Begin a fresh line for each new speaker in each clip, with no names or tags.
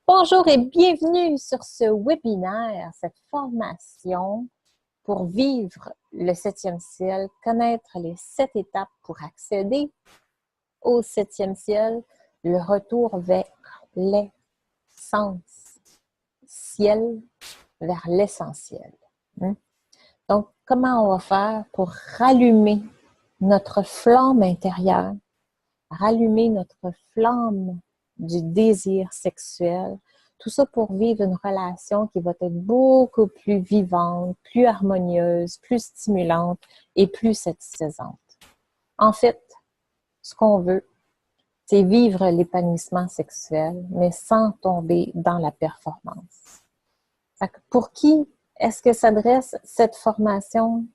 Bonjour et bienvenue sur ce webinaire, cette formation pour vivre le 7e ciel, connaître les 7 étapes pour accéder au 7e ciel, le retour vers l'essence, ciel vers l'essentiel. Donc, comment on va faire pour rallumer notre flamme intérieure, rallumer notre flamme du désir sexuel, tout ça pour vivre une relation qui va être beaucoup plus vivante, plus harmonieuse, plus stimulante et plus satisfaisante. En fait, ce qu'on veut, c'est vivre l'épanouissement sexuel, mais sans tomber dans la performance. Pour qui est-ce que s'adresse cette formation?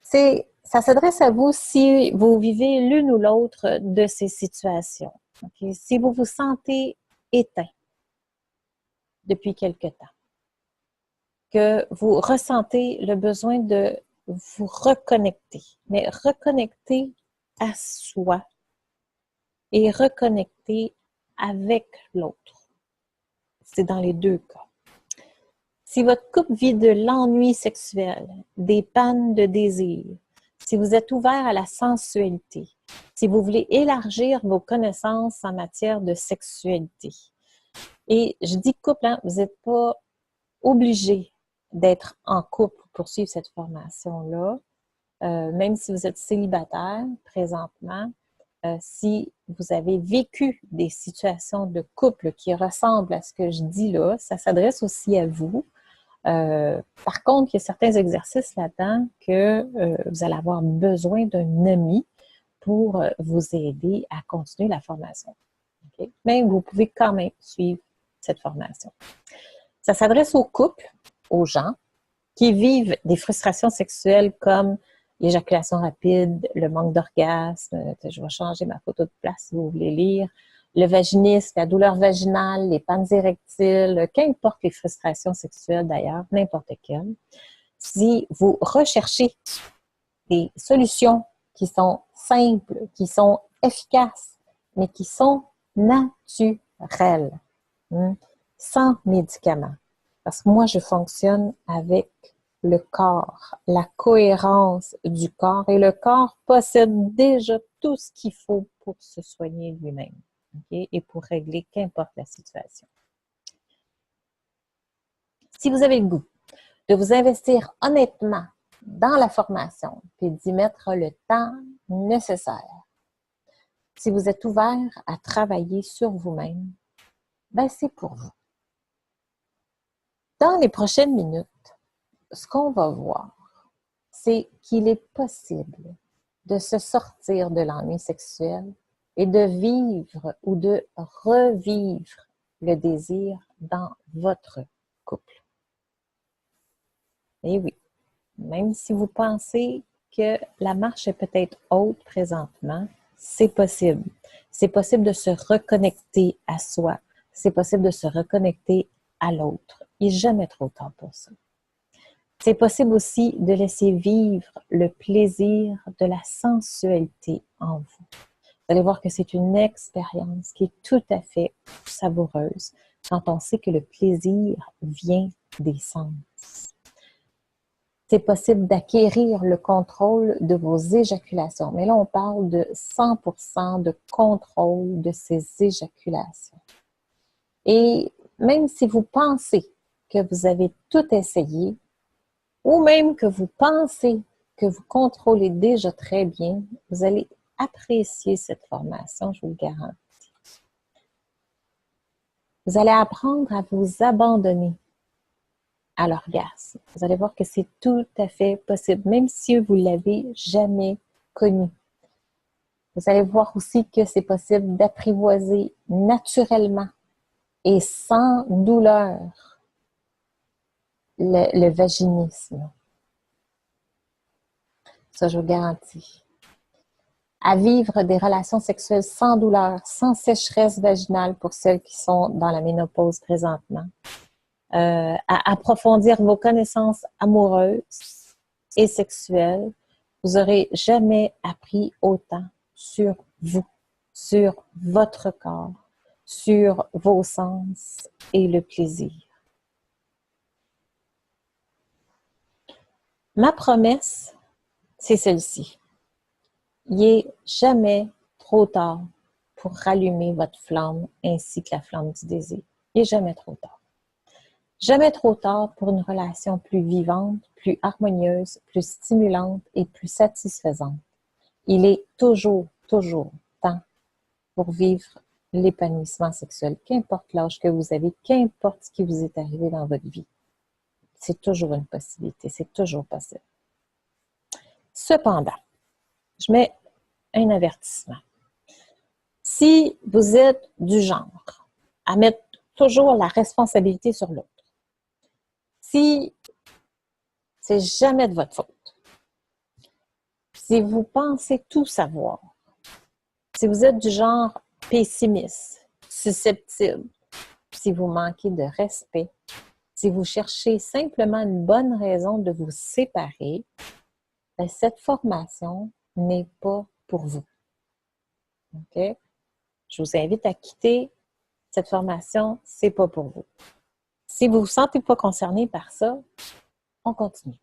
Ça s'adresse à vous si vous vivez l'une ou l'autre de ces situations. Okay? Si vous vous sentez éteint depuis quelque temps, que vous ressentez le besoin de vous reconnecter, mais reconnecter à soi et reconnecter avec l'autre. C'est dans les deux cas. Si votre couple vit de l'ennui sexuel, des pannes de désir, si vous êtes ouvert à la sensualité, si vous voulez élargir vos connaissances en matière de sexualité. Et je dis couple, hein, vous n'êtes pas obligé d'être en couple pour poursuivre cette formation-là, même si vous êtes célibataire présentement. Si vous avez vécu des situations de couple qui ressemblent à ce que je dis là, ça s'adresse aussi à vous. Par contre, il y a certains exercices là-dedans que vous allez avoir besoin d'un ami pour vous aider à continuer la formation. Okay? Mais vous pouvez quand même suivre cette formation. Ça s'adresse aux couples, aux gens qui vivent des frustrations sexuelles comme l'éjaculation rapide, le manque d'orgasme, je vais changer ma photo de place si vous voulez lire, le vaginisme, la douleur vaginale, les pannes érectiles, qu'importe les frustrations sexuelles d'ailleurs, n'importe quelle. Si vous recherchez des solutions qui sont simples, qui sont efficaces, mais qui sont naturelles, sans médicaments. Parce que moi, je fonctionne avec le corps, la cohérence du corps. Et le corps possède déjà tout ce qu'il faut pour se soigner lui-même, okay? Et pour régler qu'importe la situation. Si vous avez le goût de vous investir honnêtement dans la formation, puis d'y mettre le temps nécessaire, si vous êtes ouvert à travailler sur vous-même, ben c'est pour vous. Dans les prochaines minutes, ce qu'on va voir, c'est qu'il est possible de se sortir de l'ennui sexuel et de vivre ou de revivre le désir dans votre couple. Et oui, même si vous pensez que la marche est peut-être haute présentement, c'est possible. C'est possible de se reconnecter à soi. C'est possible de se reconnecter à l'autre. Il n'est jamais trop tard pour ça. C'est possible aussi de laisser vivre le plaisir de la sensualité en vous. Vous allez voir que c'est une expérience qui est tout à fait savoureuse quand on sait que le plaisir vient des sens. C'est possible d'acquérir le contrôle de vos éjaculations. Mais là, on parle de 100% de contrôle de ces éjaculations. Et même si vous pensez que vous avez tout essayé, ou même que vous pensez que vous contrôlez déjà très bien, vous allez apprécier cette formation, je vous le garantis. Vous allez apprendre à vous abandonner à l'orgasme. Vous allez voir que c'est tout à fait possible, même si vous ne l'avez jamais connu. Vous allez voir aussi que c'est possible d'apprivoiser naturellement et sans douleur le vaginisme. Ça, je vous garantis. À vivre des relations sexuelles sans douleur, sans sécheresse vaginale pour celles qui sont dans la ménopause présentement. À approfondir vos connaissances amoureuses et sexuelles. Vous n'aurez jamais appris autant sur vous, sur votre corps, sur vos sens et le plaisir. Ma promesse, c'est celle-ci. Il n'est jamais trop tard pour rallumer votre flamme ainsi que la flamme du désir. Il n'est jamais trop tard. Jamais trop tard pour une relation plus vivante, plus harmonieuse, plus stimulante et plus satisfaisante. Il est toujours temps pour vivre l'épanouissement sexuel, qu'importe l'âge que vous avez, qu'importe ce qui vous est arrivé dans votre vie. C'est toujours une possibilité, c'est toujours possible. Cependant, je mets un avertissement. Si vous êtes du genre à mettre toujours la responsabilité sur l'autre, si c'est jamais de votre faute, si vous pensez tout savoir, si vous êtes du genre pessimiste, susceptible, si vous manquez de respect, si vous cherchez simplement une bonne raison de vous séparer, ben cette formation n'est pas pour vous. OK? Je vous invite à quitter cette formation, c'est pas pour vous. Si vous ne vous sentez pas concerné par ça, on continue.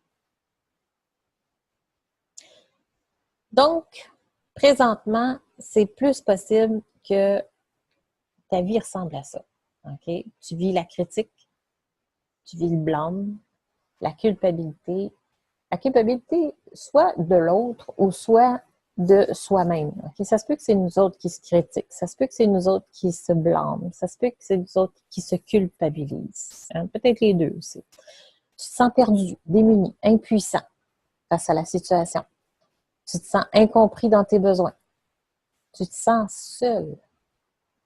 Donc, présentement, c'est plus possible que ta vie ressemble à ça. OK? Tu vis la critique, tu vis le blâme, la culpabilité. La culpabilité, soit de l'autre ou soit de soi-même. Okay? Ça se peut que c'est nous autres qui se critiquent, ça se peut que c'est nous autres qui se blâment, ça se peut que c'est nous autres qui se culpabilisent. Hein? Peut-être les deux aussi. Tu te sens perdu, démuni, impuissant face à la situation. Tu te sens incompris dans tes besoins. Tu te sens seul.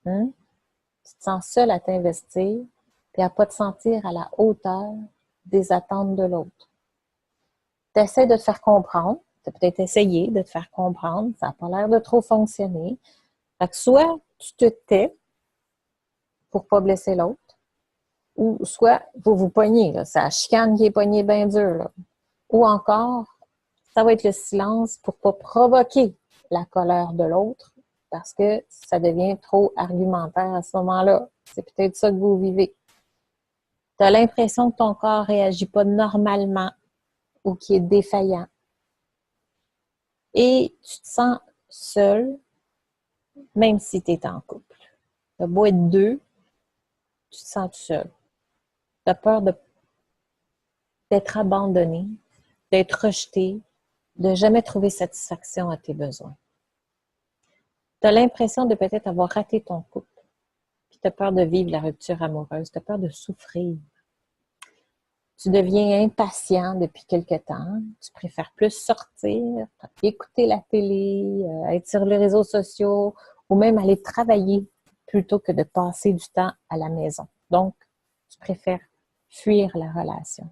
Hein? Tu te sens seul à t'investir et à ne pas te sentir à la hauteur des attentes de l'autre. Tu essaies de te faire comprendre. Tu as peut-être essayé de te faire comprendre. Ça n'a pas l'air de trop fonctionner. Fait que soit tu te tais pour ne pas blesser l'autre, ou soit vous vous pognez. Là. C'est la chicane qui est pognée bien dur. Là. Ou encore, ça va être le silence pour ne pas provoquer la colère de l'autre parce que ça devient trop argumentaire à ce moment-là. C'est peut-être ça que vous vivez. Tu as l'impression que ton corps ne réagit pas normalement ou qu'il est défaillant. Et tu te sens seul, même si tu es en couple. Tu as beau être deux, tu te sens tout seul. Tu as peur d'être abandonné, d'être rejeté, de jamais trouver satisfaction à tes besoins. Tu as l'impression de peut-être avoir raté ton couple, puis tu as peur de vivre la rupture amoureuse, tu as peur de souffrir. Tu deviens impatient depuis quelque temps, tu préfères plus sortir, écouter la télé, être sur les réseaux sociaux ou même aller travailler plutôt que de passer du temps à la maison. Donc, tu préfères fuir la relation.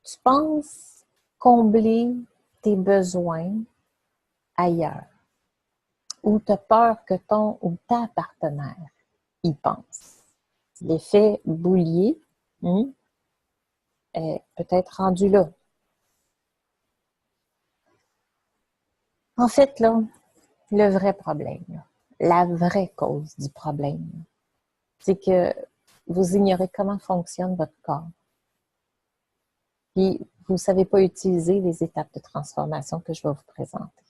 Tu penses combler tes besoins ailleurs ou tu as peur que ton ou ta partenaire y pense. L'effet boulier est peut-être rendu là. En fait, là, le vrai problème, là, la vraie cause du problème, c'est que vous ignorez comment fonctionne votre corps. Puis, vous ne savez pas utiliser les étapes de transformation que je vais vous présenter.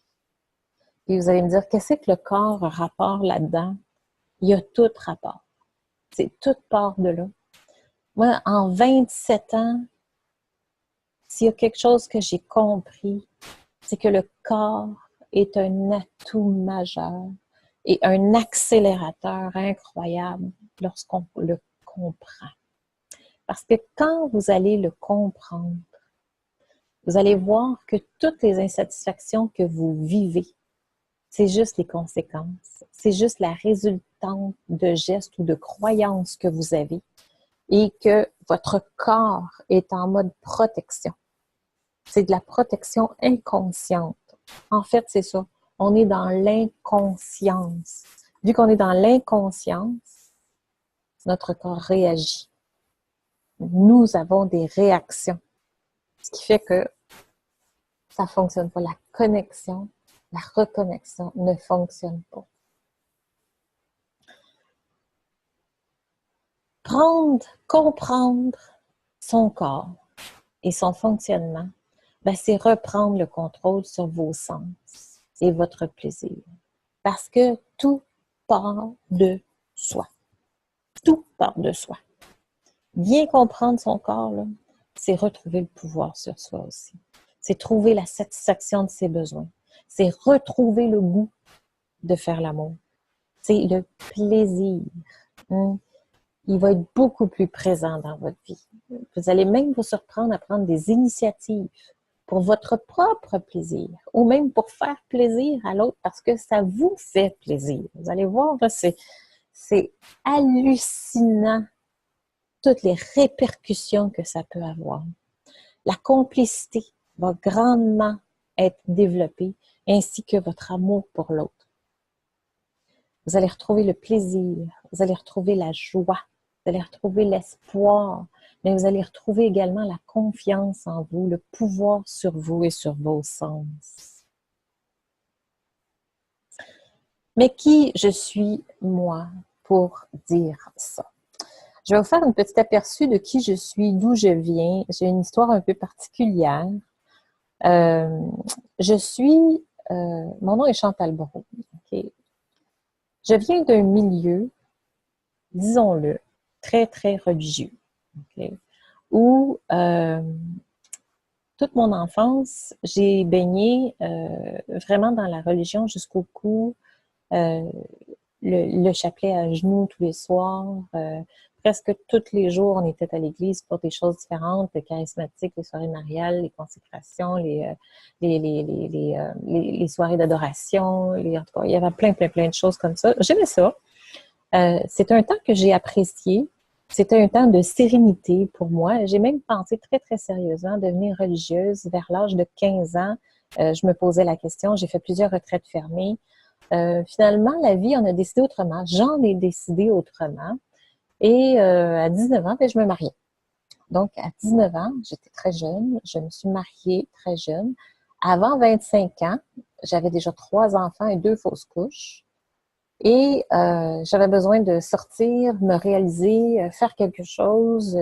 Puis, vous allez me dire, qu'est-ce que le corps a rapport là-dedans? Il y a tout rapport. C'est toute part de là. Moi, en 27 ans, s'il y a quelque chose que j'ai compris, c'est que le corps est un atout majeur et un accélérateur incroyable lorsqu'on le comprend. Parce que quand vous allez le comprendre, vous allez voir que toutes les insatisfactions que vous vivez, c'est juste les conséquences. C'est juste la résultante de gestes ou de croyances que vous avez et que votre corps est en mode protection. C'est de la protection inconsciente. En fait, c'est ça. On est dans l'inconscience. Vu qu'on est dans l'inconscience, notre corps réagit. Nous avons des réactions. Ce qui fait que ça ne fonctionne pas. La connexion, La reconnexion ne fonctionne pas. Comprendre son corps et son fonctionnement, c'est reprendre le contrôle sur vos sens et votre plaisir. Parce que tout part de soi. Tout part de soi. Bien comprendre son corps, c'est retrouver le pouvoir sur soi aussi. C'est trouver la satisfaction de ses besoins. C'est retrouver le goût de faire l'amour. C'est le plaisir. Il va être beaucoup plus présent dans votre vie. Vous allez même vous surprendre à prendre des initiatives pour votre propre plaisir ou même pour faire plaisir à l'autre parce que ça vous fait plaisir. Vous allez voir, c'est hallucinant toutes les répercussions que ça peut avoir. La complicité va grandement être développée ainsi que votre amour pour l'autre. Vous allez retrouver le plaisir, vous allez retrouver la joie, vous allez retrouver l'espoir, mais vous allez retrouver également la confiance en vous, le pouvoir sur vous et sur vos sens. Mais qui je suis, moi, pour dire ça? Je vais vous faire un petit aperçu de qui je suis, d'où je viens. J'ai une histoire un peu particulière. Mon nom est Chantal Brault. Okay. Je viens d'un milieu, disons-le, très, très religieux, okay, où toute mon enfance, j'ai baigné vraiment dans la religion jusqu'au cou, le chapelet à genoux tous les soirs, presque tous les jours, on était à l'église pour des choses différentes, les charismatiques, les soirées mariales, les consécrations, les soirées d'adoration, en tout cas, il y avait plein de choses comme ça. J'aimais ça. C'est un temps que j'ai apprécié. C'était un temps de sérénité pour moi. J'ai même pensé très, très sérieusement devenir religieuse. Vers l'âge de 15 ans, je me posais la question. J'ai fait plusieurs retraites fermées. Finalement, la vie en a décidé autrement. J'en ai décidé autrement. Et à 19 ans, je me mariais. Donc, à 19 ans, j'étais très jeune. Je me suis mariée très jeune. Avant 25 ans, j'avais déjà 3 enfants et 2 fausses couches. Et j'avais besoin de sortir, me réaliser, faire quelque chose.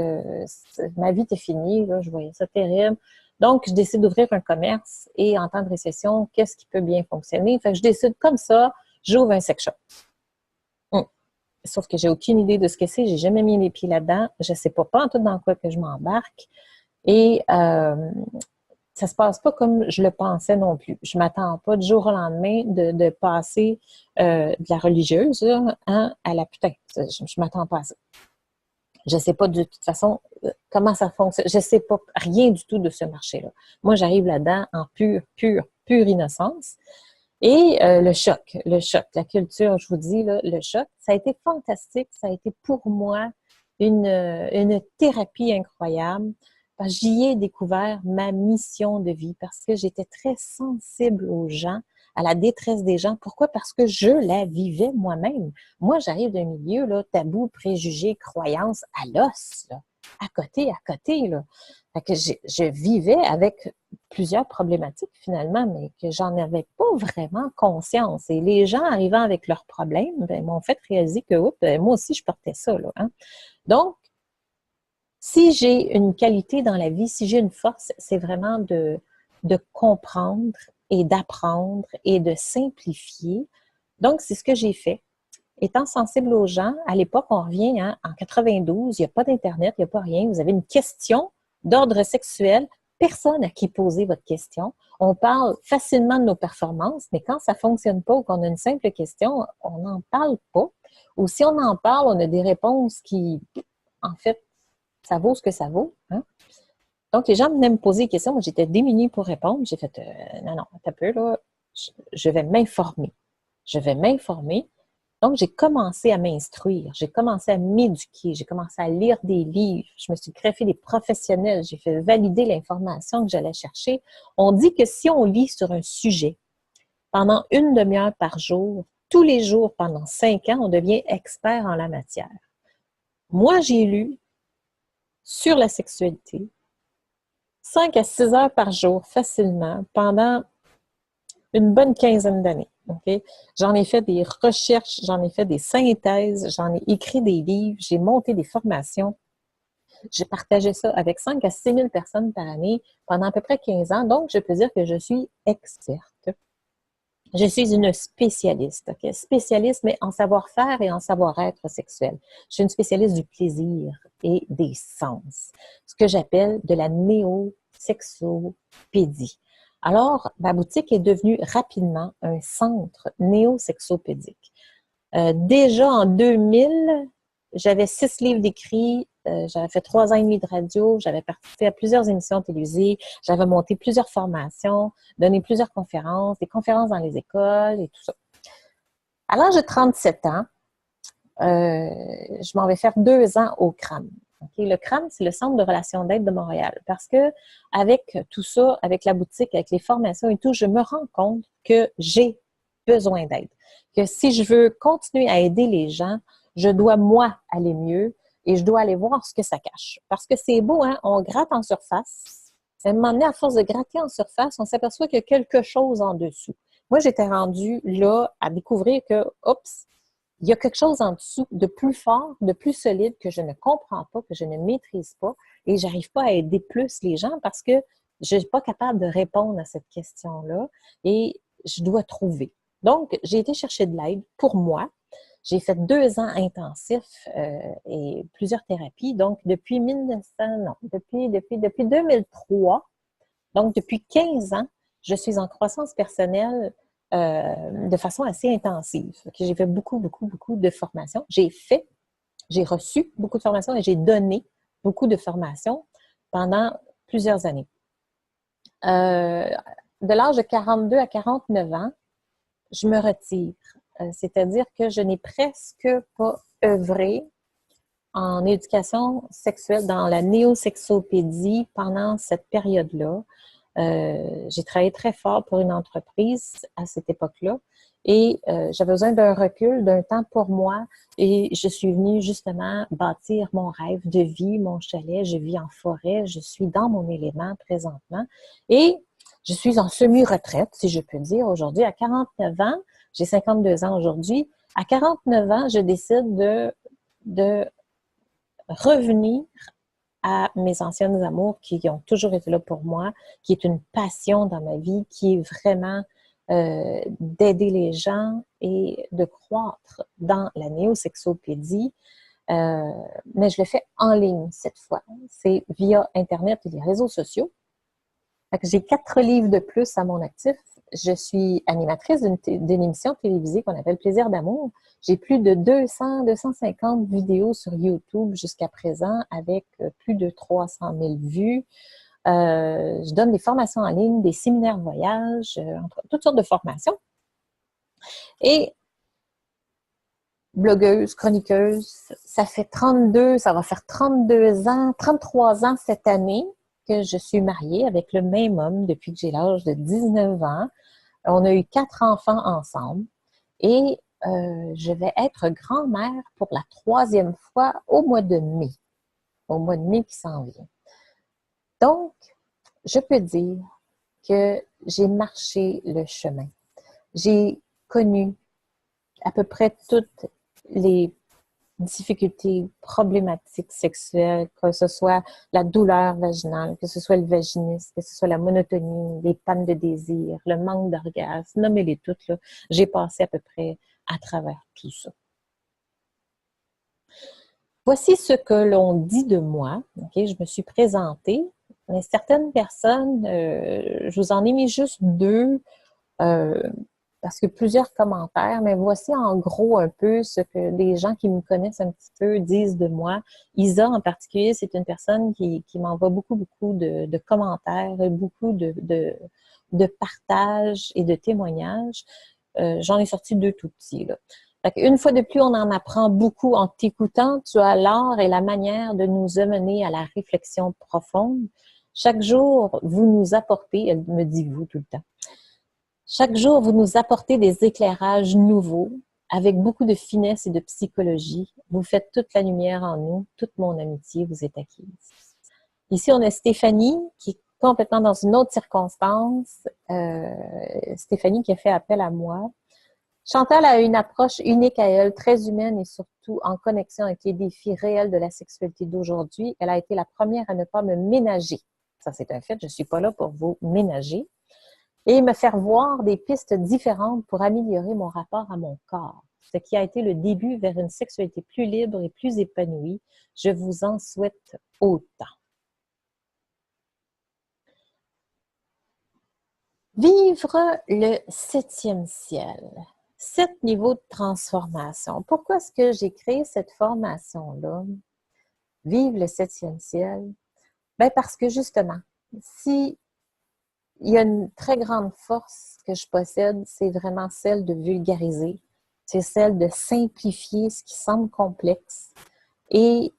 Ma vie était finie, là, je voyais ça terrible. Donc, je décide d'ouvrir un commerce et en temps de récession, qu'est-ce qui peut bien fonctionner? Fait que je décide comme ça, j'ouvre un sex shop. Sauf que j'ai aucune idée de ce que c'est, j'ai jamais mis les pieds là-dedans, je sais pas en tout dans quoi que je m'embarque. Et ça se passe pas comme je le pensais non plus. Je m'attends pas du jour au lendemain de passer de la religieuse à la putain. Je m'attends pas à ça. Je sais pas de toute façon comment ça fonctionne. Je sais pas rien du tout de ce marché-là. Moi, j'arrive là-dedans en pure innocence. Et le choc, la culture, je vous dis, là, le choc, ça a été fantastique. Ça a été pour moi une thérapie incroyable. Parce que j'y ai découvert ma mission de vie parce que j'étais très sensible aux gens, à la détresse des gens. Pourquoi? Parce que je la vivais moi-même. Moi, j'arrive d'un milieu, là, tabou, préjugés, croyances à l'os, là, à côté, là. Fait que je vivais avec plusieurs problématiques finalement, mais que j'en avais pas vraiment conscience. Et les gens arrivant avec leurs problèmes, m'ont fait réaliser que moi aussi, je portais ça, là. Donc, si j'ai une qualité dans la vie, si j'ai une force, c'est vraiment de comprendre et d'apprendre et de simplifier. Donc, c'est ce que j'ai fait. Étant sensible aux gens, à l'époque, on revient en 92, il n'y a pas d'Internet, il n'y a pas rien. Vous avez une question d'ordre sexuel, personne à qui poser votre question. On parle facilement de nos performances, mais quand ça ne fonctionne pas ou qu'on a une simple question, on n'en parle pas. Ou si on en parle, on a des réponses qui, en fait, ça vaut ce que ça vaut. Donc, les gens venaient me poser des questions. Moi, j'étais démunie pour répondre. J'ai fait, non, t'as peu, là, je vais m'informer. Je vais m'informer. Donc, j'ai commencé à m'instruire. J'ai commencé à m'éduquer. J'ai commencé à lire des livres. Je me suis greffé des professionnels. J'ai fait valider l'information que j'allais chercher. On dit que si on lit sur un sujet pendant 1 demi-heure par jour, tous les jours pendant 5 ans, on devient expert en la matière. Moi, j'ai lu sur la sexualité 5 à 6 heures par jour facilement pendant une bonne quinzaine d'années. Okay? J'en ai fait des recherches, j'en ai fait des synthèses, j'en ai écrit des livres, j'ai monté des formations. J'ai partagé ça avec 5 à 6 000 personnes par année pendant à peu près 15 ans. Donc, je peux dire que je suis experte. Je suis une spécialiste, okay? Spécialiste, mais en savoir-faire et en savoir-être sexuel. Je suis une spécialiste du plaisir et des sens, ce que j'appelle de la néo-sexopédie. Alors, ma boutique est devenue rapidement un centre néo-sexopédique. Déjà en 2000, j'avais 6 livres d'écrits, j'avais fait 3 ans et demi de radio, j'avais participé à plusieurs émissions télévisées, j'avais monté plusieurs formations, donné plusieurs conférences, des conférences dans les écoles et tout ça. À l'âge de 37 ans, je m'en vais faire 2 ans au CRAM. Okay? Le CRAM, c'est le Centre de relations d'aide de Montréal. Parce que avec tout ça, avec la boutique, avec les formations et tout, je me rends compte que j'ai besoin d'aide. Que si je veux continuer à aider les gens, je dois, moi, aller mieux et je dois aller voir ce que ça cache. Parce que c'est beau, hein? On gratte en surface. À un moment donné, à force de gratter en surface, on s'aperçoit qu'il y a quelque chose en dessous. Moi, j'étais rendue là à découvrir que, oups, il y a quelque chose en dessous de plus fort, de plus solide que je ne comprends pas, que je ne maîtrise pas et j'arrive pas à aider plus les gens parce que je suis pas capable de répondre à cette question-là et je dois trouver. Donc, j'ai été chercher de l'aide pour moi. J'ai fait 2 ans intensifs et plusieurs thérapies. Donc, depuis 2003, donc depuis 15 ans, je suis en croissance personnelle de façon assez intensive. Okay? J'ai fait beaucoup de formations. J'ai reçu beaucoup de formations et j'ai donné beaucoup de formations pendant plusieurs années. De l'âge de 42 à 49 ans, je me retire. C'est-à-dire que je n'ai presque pas œuvré en éducation sexuelle dans la néosexopédie pendant cette période-là. J'ai travaillé très fort pour une entreprise à cette époque-là et j'avais besoin d'un recul, d'un temps pour moi et je suis venue justement bâtir mon rêve de vie, mon chalet. Je vis en forêt, je suis dans mon élément présentement et je suis en semi-retraite, si je peux dire, aujourd'hui à 49 ans. J'ai 52 ans aujourd'hui. À 49 ans, je décide de revenir à mes anciennes amours qui ont toujours été là pour moi, qui est une passion dans ma vie, qui est vraiment d'aider les gens et de croître dans la néosexopédie. Mais je le fais en ligne cette fois. C'est via Internet et les réseaux sociaux. J'ai 4 livres de plus à mon actif. Je suis animatrice d'une émission télévisée qu'on appelle Plaisir d'amour. J'ai plus de 250 vidéos sur YouTube jusqu'à présent avec plus de 300 000 vues. Je donne des formations en ligne, des séminaires voyage, toutes sortes de formations. Et blogueuse, chroniqueuse, ça va faire 32 ans, 33 ans cette année que je suis mariée avec le même homme depuis que j'ai l'âge de 19 ans. On a eu 4 enfants ensemble et je vais être grand-mère pour la 3e fois au mois de mai qui s'en vient. Donc, je peux dire que j'ai marché le chemin. J'ai connu à peu près toutes les difficultés, problématiques sexuelles, que ce soit la douleur vaginale, que ce soit le vaginisme, que ce soit la monotonie, les pannes de désir, le manque d'orgasme, nommez-les toutes, là. J'ai passé à peu près à travers tout ça. Voici ce que l'on dit de moi. Okay? Je me suis présentée, mais certaines personnes, je vous en ai mis juste 2, parce que plusieurs commentaires, mais voici en gros un peu ce que les gens qui me connaissent un petit peu disent de moi. Isa en particulier, c'est une personne qui m'envoie beaucoup de commentaires, beaucoup de partages et de témoignages. J'en ai sorti 2 tout petits, là. Une fois de plus, on en apprend beaucoup en t'écoutant. Tu as l'art et la manière de nous amener à la réflexion profonde. Chaque jour, vous nous apportez, elle me dit vous tout le temps, chaque jour, vous nous apportez des éclairages nouveaux avec beaucoup de finesse et de psychologie. Vous faites toute la lumière en nous. Toute mon amitié vous est acquise. Ici, on a Stéphanie qui complètement dans une autre circonstance. Stéphanie qui a fait appel à moi. Chantal a une approche unique à elle, très humaine et surtout en connexion avec les défis réels de la sexualité d'aujourd'hui. Elle a été la première à ne pas me ménager. Ça, c'est un fait. Je ne suis pas là pour vous ménager. Et me faire voir des pistes différentes pour améliorer mon rapport à mon corps, ce qui a été le début vers une sexualité plus libre et plus épanouie. Je vous en souhaite autant. Vivre le 7e ciel. 7 niveaux de transformation. Pourquoi est-ce que j'ai créé cette formation-là? Vivre le 7e ciel. Bien parce que justement, si il y a une très grande force que je possède, c'est vraiment celle de vulgariser. C'est celle de simplifier ce qui semble complexe. Et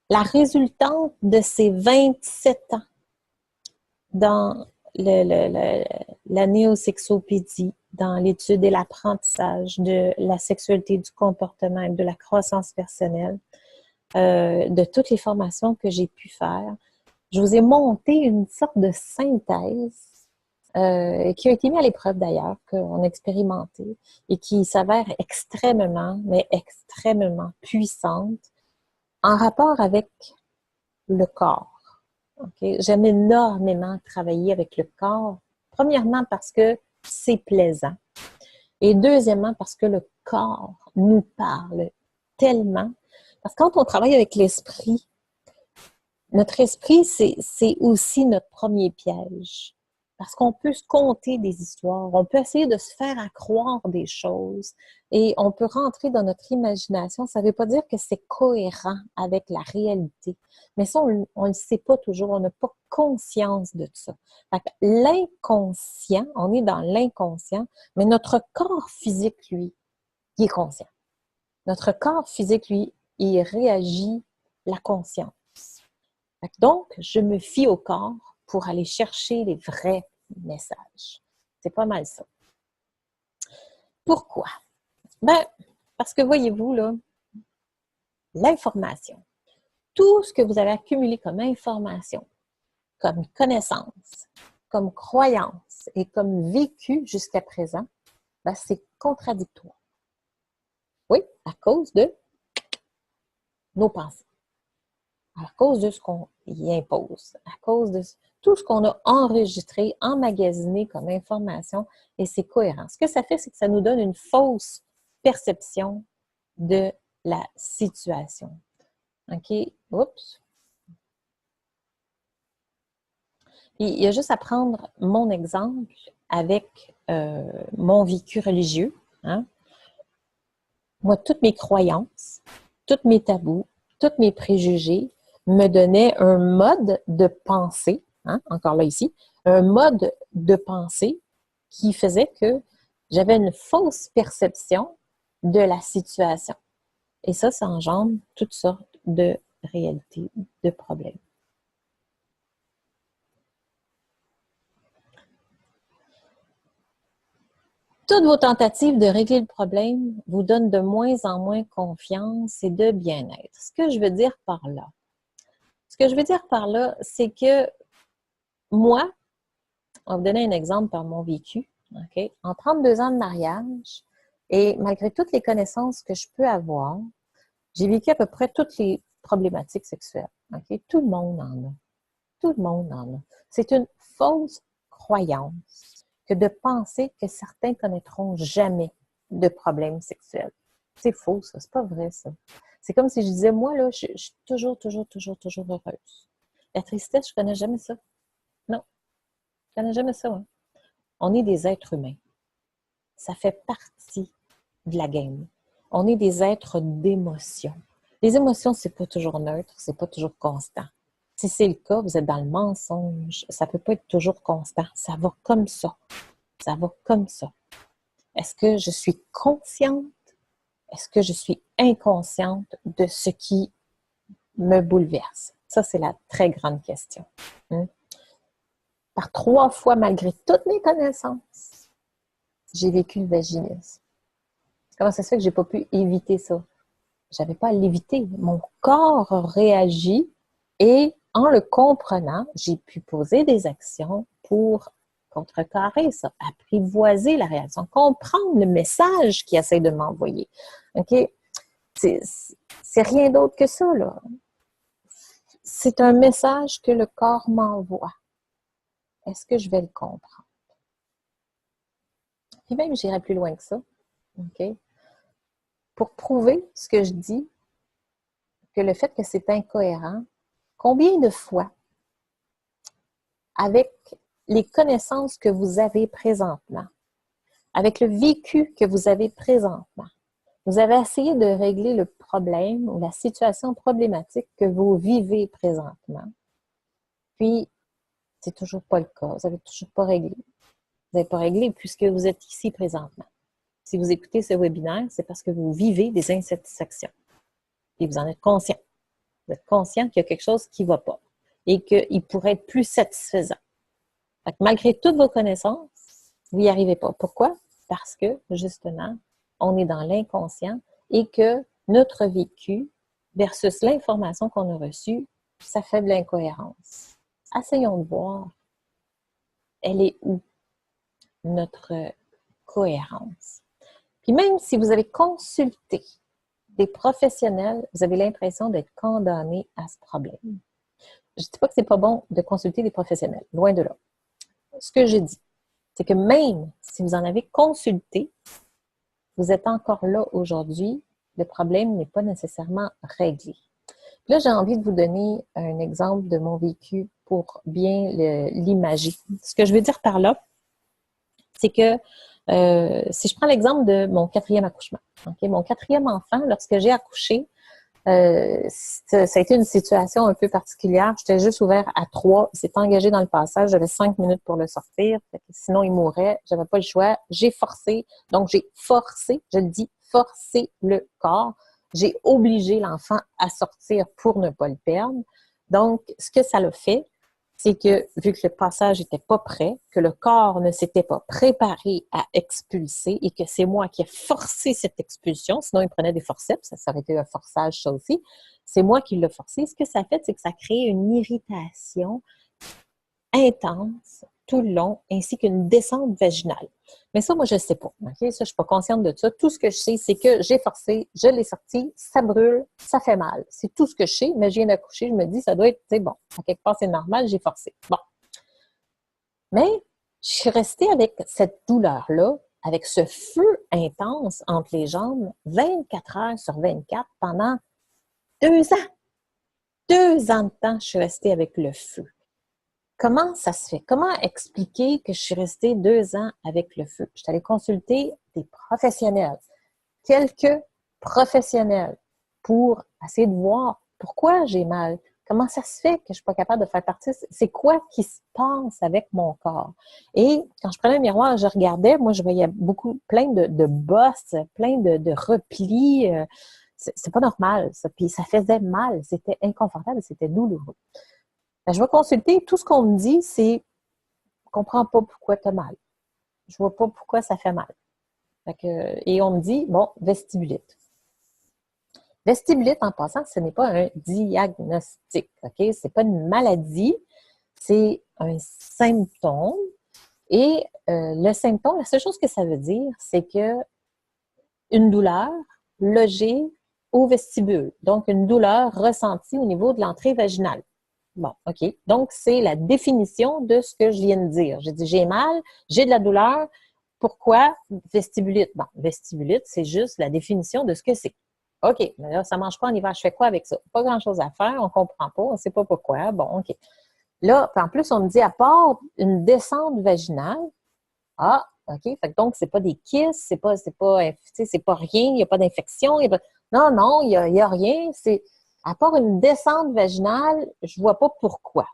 la résultante de ces 27 ans dans la néosexopédie, dans l'étude et l'apprentissage de la sexualité, du comportement et de la croissance personnelle, de toutes les formations que j'ai pu faire, je vous ai monté une sorte de synthèse qui a été mise à l'épreuve d'ailleurs, qu'on a expérimenté et qui s'avère extrêmement, mais extrêmement puissante en rapport avec le corps. Okay? J'aime énormément travailler avec le corps. Premièrement, parce que c'est plaisant. Et deuxièmement, parce que le corps nous parle tellement. Parce que quand on travaille avec l'esprit, notre esprit, c'est aussi notre premier piège. Parce qu'on peut se conter des histoires, on peut essayer de se faire accroire des choses et on peut rentrer dans notre imagination. Ça ne veut pas dire que c'est cohérent avec la réalité. Mais ça, on ne le sait pas toujours, on n'a pas conscience de ça. L'inconscient, on est dans l'inconscient, mais notre corps physique, lui, il est conscient. Notre corps physique, lui, il réagit la conscience. Donc, je me fie au corps pour aller chercher les vrais messages. C'est pas mal ça. Pourquoi? Ben, parce que voyez-vous, là, l'information, tout ce que vous avez accumulé comme information, comme connaissance, comme croyance et comme vécu jusqu'à présent, ben, c'est contradictoire. Oui, à cause de nos pensées, à cause de ce qu'on y impose, à cause de tout ce qu'on a enregistré, emmagasiné comme information, et c'est cohérent. Ce que ça fait, c'est que ça nous donne une fausse perception de la situation. OK? Oups. Puis, il y a juste à prendre mon exemple avec mon vécu religieux. Hein? Moi, toutes mes croyances, tous mes tabous, tous mes préjugés me donnaient un mode de pensée, hein, encore là ici, un mode de pensée qui faisait que j'avais une fausse perception de la situation. Et ça engendre toutes sortes de réalités, de problèmes. Toutes vos tentatives de régler le problème vous donnent de moins en moins confiance et de bien-être. Ce que je veux dire par là, c'est que moi, on va vous donner un exemple par mon vécu. Okay? En 32 ans de mariage, et malgré toutes les connaissances que je peux avoir, j'ai vécu à peu près toutes les problématiques sexuelles. Okay? Tout le monde en a. Tout le monde en a. C'est une fausse croyance que de penser que certains connaîtront jamais de problèmes sexuels. C'est faux, ça. C'est pas vrai, ça. C'est comme si je disais, moi, là, je suis toujours heureuse. La tristesse, je connais jamais ça. Non, je connais jamais ça. Hein. On est des êtres humains. Ça fait partie de la game. On est des êtres d'émotion. Les émotions, c'est pas toujours neutre, c'est pas toujours constant. Si c'est le cas, vous êtes dans le mensonge. Ça peut pas être toujours constant. Ça va comme ça. Ça va comme ça. Est-ce que je suis consciente? Est-ce que je suis inconsciente de ce qui me bouleverse? Ça, c'est la très grande question. Par 3 fois, malgré toutes mes connaissances, j'ai vécu le vaginisme. Comment ça se fait que j'ai pas pu éviter ça? J'avais pas à l'éviter. Mon corps réagit et en le comprenant, j'ai pu poser des actions pour contrecarrer ça, apprivoiser la réaction, comprendre le message qu'il essaie de m'envoyer. OK? C'est rien d'autre que ça, là. C'est un message que le corps m'envoie. Est-ce que je vais le comprendre? Puis même, j'irai plus loin que ça. OK? Pour prouver ce que je dis, que le fait que c'est incohérent, combien de fois, avec les connaissances que vous avez présentement, avec le vécu que vous avez présentement, vous avez essayé de régler le problème ou la situation problématique que vous vivez présentement. Puis, c'est toujours pas le cas. Vous n'avez toujours pas réglé. Vous n'avez pas réglé puisque vous êtes ici présentement. Si vous écoutez ce webinaire, c'est parce que vous vivez des insatisfactions. Et vous en êtes conscient. Vous êtes conscient qu'il y a quelque chose qui ne va pas et qu'il pourrait être plus satisfaisant. Fait que malgré toutes vos connaissances, vous n'y arrivez pas. Pourquoi? Parce que, justement, on est dans l'inconscient et que notre vécu versus l'information qu'on a reçue, ça fait de l'incohérence. Essayons de voir, elle est où, notre cohérence. Puis même si vous avez consulté des professionnels, vous avez l'impression d'être condamné à ce problème. Je ne dis pas que c'est pas bon de consulter des professionnels, loin de là. Ce que je dis, c'est que même si vous en avez consulté, vous êtes encore là aujourd'hui, le problème n'est pas nécessairement réglé. Là, j'ai envie de vous donner un exemple de mon vécu pour bien l'imager. Ce que je veux dire par là, c'est que si je prends l'exemple de mon 4e accouchement, okay? Mon 4e enfant, lorsque j'ai accouché, ça a été une situation un peu particulière. J'étais juste ouvert à 3. Il s'est engagé dans le passage. J'avais 5 minutes pour le sortir. Sinon, il mourrait. J'avais pas le choix. J'ai forcé. Donc, j'ai forcé, je le dis, forcé le corps. J'ai obligé l'enfant à sortir pour ne pas le perdre. Donc, ce que ça l'a fait, c'est que, vu que le passage n'était pas prêt, que le corps ne s'était pas préparé à expulser et que c'est moi qui ai forcé cette expulsion, sinon il prenait des forceps, ça aurait été un forçage ça aussi, c'est moi qui l'ai forcé. Ce que ça fait, c'est que ça crée une irritation intense tout le long, ainsi qu'une descente vaginale. Mais ça, moi, je ne sais pas. Okay? Ça, je ne suis pas consciente de ça. Tout ce que je sais, c'est que j'ai forcé, je l'ai sorti, ça brûle, ça fait mal. C'est tout ce que je sais, mais je viens d'accoucher, je me dis, ça doit être, c'est bon, à quelque part, c'est normal, j'ai forcé. Bon. Mais je suis restée avec cette douleur-là, avec ce feu intense entre les jambes, 24 heures sur 24, pendant 2 ans. 2 ans de temps, je suis restée avec le feu. Comment ça se fait? Comment expliquer que je suis restée 2 ans avec le feu? Je suis allée consulter des professionnels, quelques professionnels, pour essayer de voir pourquoi j'ai mal. Comment ça se fait que je ne suis pas capable de faire partie? C'est quoi qui se passe avec mon corps? Et quand je prenais un miroir, je regardais, moi, je voyais plein de bosses, plein de replis. C'est pas normal, ça. Puis ça faisait mal, c'était inconfortable, c'était douloureux. Ben, je vais consulter, tout ce qu'on me dit, c'est « je ne comprends pas pourquoi tu as mal. Je ne vois pas pourquoi ça fait mal. » Et on me dit « bon, vestibulite. » Vestibulite, en passant, ce n'est pas un diagnostic, OK? Ce n'est pas une maladie, c'est un symptôme. Et le symptôme, la seule chose que ça veut dire, c'est que une douleur logée au vestibule, donc une douleur ressentie au niveau de l'entrée vaginale. Bon, OK. Donc, c'est la définition de ce que je viens de dire. J'ai dit, j'ai mal, j'ai de la douleur. Pourquoi vestibulite? Bon, vestibulite, c'est juste la définition de ce que c'est. OK, mais là, ça ne mange pas en hiver. Je fais quoi avec ça? Pas grand-chose à faire, on ne comprend pas, on ne sait pas pourquoi. Bon, OK. Là, en plus, on me dit, à part une descente vaginale, ah, OK, fait que donc, c'est pas des kystes, c'est pas rien, il n'y a pas d'infection. Non, non, il n'y a rien. À part une descente vaginale, je ne vois pas pourquoi.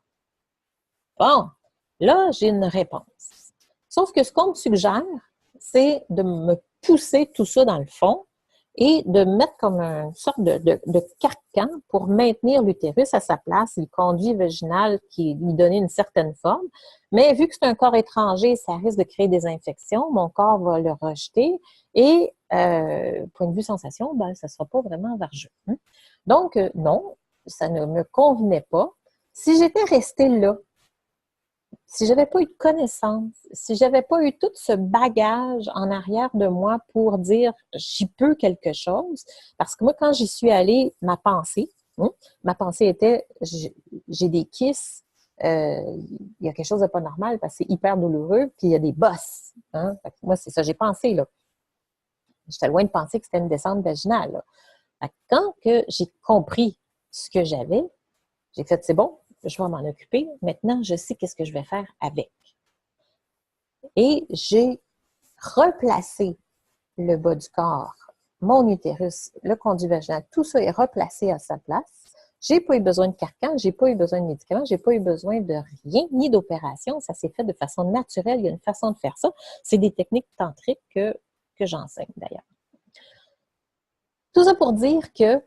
Bon, là, j'ai une réponse. Sauf que ce qu'on me suggère, c'est de me pousser tout ça dans le fond et de mettre comme une sorte de carcan pour maintenir l'utérus à sa place, le conduit vaginal qui lui donnait une certaine forme. Mais vu que c'est un corps étranger, ça risque de créer des infections, mon corps va le rejeter et, point de vue sensation, ben, ça ne sera pas vraiment vergeux. Donc, non, ça ne me convenait pas. Si j'étais restée là, si j'avais pas eu de connaissances, si j'avais pas eu tout ce bagage en arrière de moi pour dire j'y peux quelque chose, parce que moi, quand j'y suis allée, ma pensée était j'ai des kisses, il y a quelque chose de pas normal parce que c'est hyper douloureux, puis il y a des bosses. Hein? Fait que moi, c'est ça, j'ai pensé, là. J'étais loin de penser que c'était une descente vaginale, là. Fait que quand que j'ai compris ce que j'avais, j'ai fait, c'est bon, je vais m'en occuper. Maintenant, je sais qu'est-ce que je vais faire avec. Et j'ai replacé le bas du corps, mon utérus, le conduit vaginal, tout ça est replacé à sa place. J'ai pas eu besoin de carcan, j'ai pas eu besoin de médicaments, j'ai pas eu besoin de rien, ni d'opération. Ça s'est fait de façon naturelle. Il y a une façon de faire ça. C'est des techniques tantriques que j'enseigne d'ailleurs. Tout ça pour dire que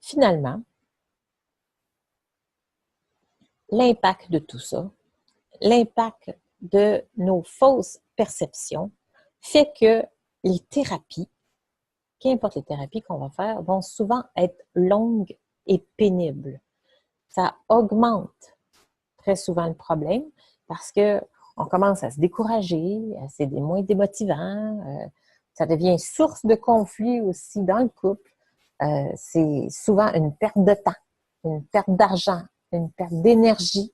finalement, l'impact de tout ça, l'impact de nos fausses perceptions fait que les thérapies, qu'importe les thérapies qu'on va faire, vont souvent être longues et pénibles. Ça augmente très souvent le problème parce que on commence à se décourager, c'est moins démotivant, ça devient source de conflit aussi dans le couple. C'est souvent une perte de temps, une perte d'argent, une perte d'énergie.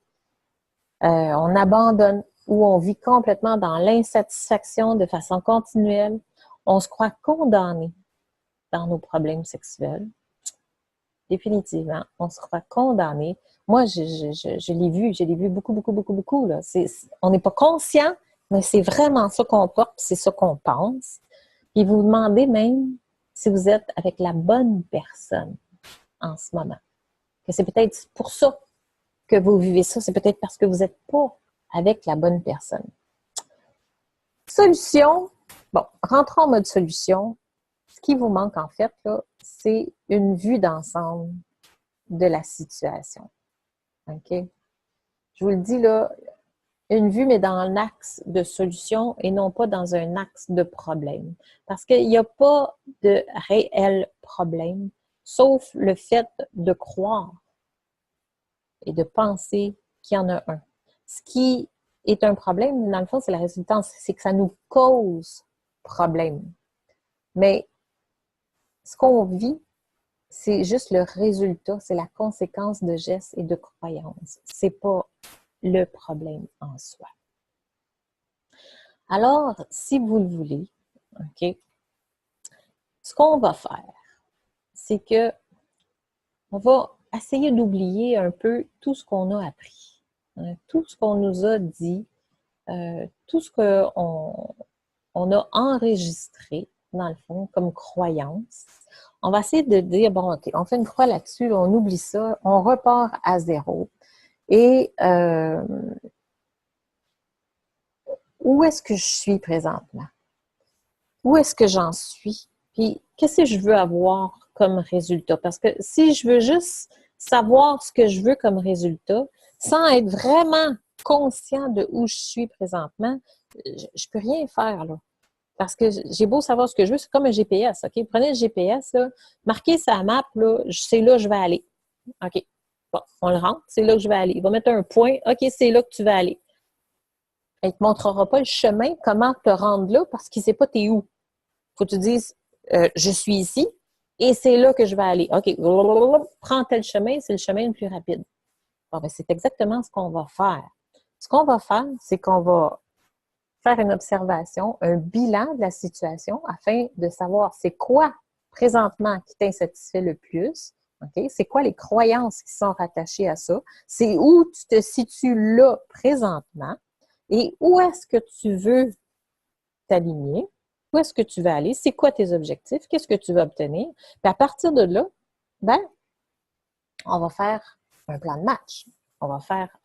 On abandonne ou on vit complètement dans l'insatisfaction de façon continuelle. On se croit condamné dans nos problèmes sexuels. Définitivement, on se croit condamné. Moi, je l'ai vu beaucoup, beaucoup, beaucoup, beaucoup. Là. On n'est pas conscient, mais c'est vraiment ça qu'on porte, c'est ça qu'on pense. Puis vous demandez même si vous êtes avec la bonne personne en ce moment. Que c'est peut-être pour ça que vous vivez ça, c'est peut-être parce que vous n'êtes pas avec la bonne personne. Solution, bon, rentrons en mode solution. Ce qui vous manque en fait, là, c'est une vue d'ensemble de la situation. OK? Je vous le dis là, une vue, mais dans l'axe de solution et non pas dans un axe de problème. Parce qu'il n'y a pas de réel problème, sauf le fait de croire et de penser qu'il y en a un. Ce qui est un problème, dans le fond, c'est la résultante, c'est que ça nous cause problème. Mais ce qu'on vit, c'est juste le résultat, c'est la conséquence de gestes et de croyances. C'est pas le problème en soi. Alors, si vous le voulez, OK, ce qu'on va faire, c'est que on va essayer d'oublier un peu tout ce qu'on a appris, hein, tout ce qu'on nous a dit, tout ce qu'on a enregistré, dans le fond, comme croyance. On va essayer de dire, bon, OK, on fait une croix là-dessus, on oublie ça, on repart à zéro. Et où est-ce que je suis présentement? Où est-ce que j'en suis? Puis, qu'est-ce que je veux avoir comme résultat? Parce que si je veux juste savoir ce que je veux comme résultat, sans être vraiment conscient de où je suis présentement, je peux rien faire, là. Parce que j'ai beau savoir ce que je veux, c'est comme un GPS, OK? Prenez le GPS, là, marquez sa map, là, c'est là que je vais aller. OK. Bon, on le rentre, c'est là que je vais aller. Il va mettre un point, OK, c'est là que tu vas aller. Il ne te montrera pas le chemin, comment te rendre là, parce qu'il ne sait pas t'es où. Faut que tu dises, je suis ici, et c'est là que je vais aller. OK, prends tel chemin, c'est le chemin le plus rapide. Bon, ben, c'est exactement ce qu'on va faire. Ce qu'on va faire, c'est qu'on va faire une observation, un bilan de la situation afin de savoir c'est quoi présentement qui t'insatisfait le plus. Okay? C'est quoi les croyances qui sont rattachées à ça? C'est où tu te situes là présentement et où est-ce que tu veux t'aligner? Où est-ce que tu veux aller? C'est quoi tes objectifs? Qu'est-ce que tu veux obtenir? Puis à partir de là, ben, on va faire un plan de match. On va faire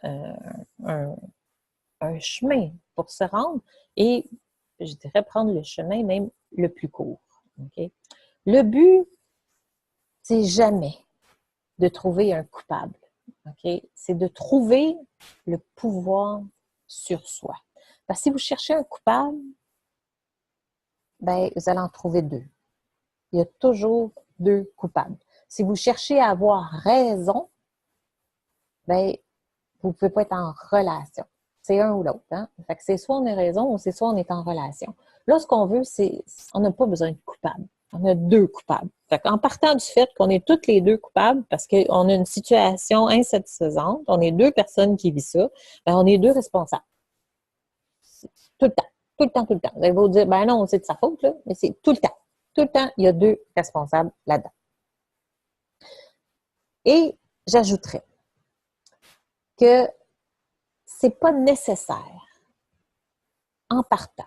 un chemin pour se rendre et, je dirais, prendre le chemin même le plus court. Okay? Le but, c'est jamais de trouver un coupable. Okay? C'est de trouver le pouvoir sur soi. Parce que si vous cherchez un coupable, ben, vous allez en trouver deux. Il y a toujours deux coupables. Si vous cherchez à avoir raison, ben, Vous ne pouvez pas être en relation. C'est un ou l'autre. Hein? Fait que c'est soit on a raison ou c'est soit on est en relation. Là, ce qu'on veut, c'est, on n'a pas besoin de coupable. On a deux coupables. Fait qu'en partant du fait qu'on est toutes les deux coupables parce qu'on a une situation insatisfaisante, on est deux personnes qui vivent ça, ben on est deux responsables. Tout le temps. Tout le temps, tout le temps. Vous allez vous dire, ben non, c'est de sa faute, là, mais c'est tout le temps. Tout le temps, il y a deux responsables là-dedans. Et j'ajouterais que c'est pas nécessaire, en partant,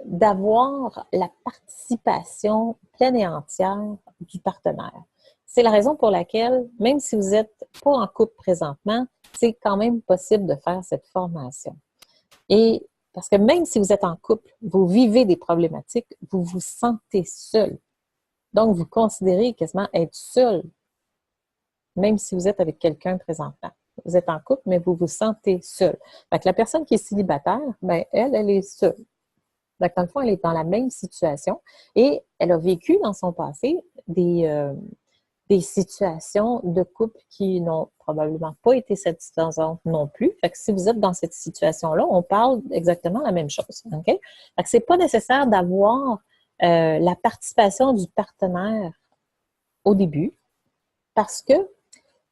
d'avoir la participation pleine et entière du partenaire. C'est la raison pour laquelle, même si vous n'êtes pas en couple présentement, c'est quand même possible de faire cette formation. Et parce que même si vous êtes en couple, vous vivez des problématiques, vous vous sentez seul. Donc, vous considérez quasiment être seul, même si vous êtes avec quelqu'un présentement. Vous êtes en couple, mais vous vous sentez seul. Fait que la personne qui est célibataire, ben, elle est seule. Donc, dans le fond, elle est dans la même situation et elle a vécu dans son passé des situations de couple qui n'ont probablement pas été satisfaisantes non plus. Fait que si vous êtes dans cette situation-là, on parle exactement la même chose. OK? Fait que c'est pas nécessaire d'avoir la participation du partenaire au début parce que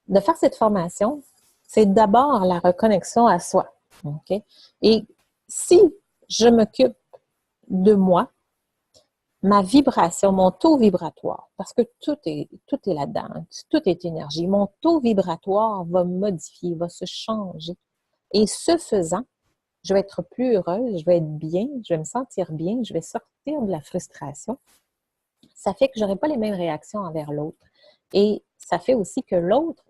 de faire cette formation, c'est d'abord la reconnexion à soi. OK? Et si je m'occupe de moi, ma vibration, mon taux vibratoire, parce que tout est là-dedans, tout est énergie, mon taux vibratoire va modifier, va se changer. Et ce faisant, je vais être plus heureuse, je vais être bien, je vais me sentir bien, je vais sortir de la frustration. Ça fait que je n'aurai pas les mêmes réactions envers l'autre. Et ça fait aussi que l'autre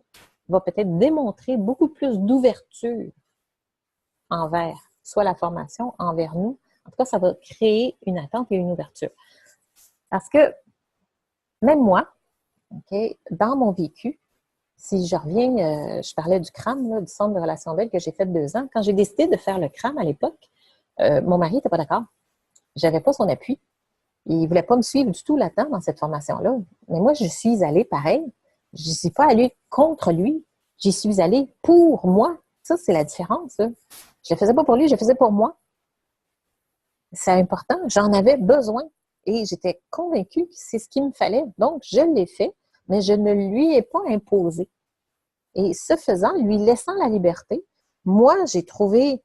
va peut-être démontrer beaucoup plus d'ouverture envers soit la formation, envers nous. En tout cas, ça va créer une attente et une ouverture. Parce que même moi, okay, dans mon vécu, si je reviens, je parlais du CRAM, là, du Centre de relations d'aide que j'ai fait 2 ans. Quand j'ai décidé de faire le CRAM à l'époque, mon mari n'était pas d'accord. J'avais pas son appui. Il ne voulait pas me suivre du tout là-dedans dans cette formation-là. Mais moi, je suis allée pareil. Je ne suis pas allée contre lui. J'y suis allée pour moi. Ça, c'est la différence. Là. Je ne le faisais pas pour lui, je le faisais pour moi. C'est important. J'en avais besoin. Et j'étais convaincue que c'est ce qu'il me fallait. Donc, je l'ai fait, mais je ne lui ai pas imposé. Et ce faisant, lui laissant la liberté, moi, j'ai trouvé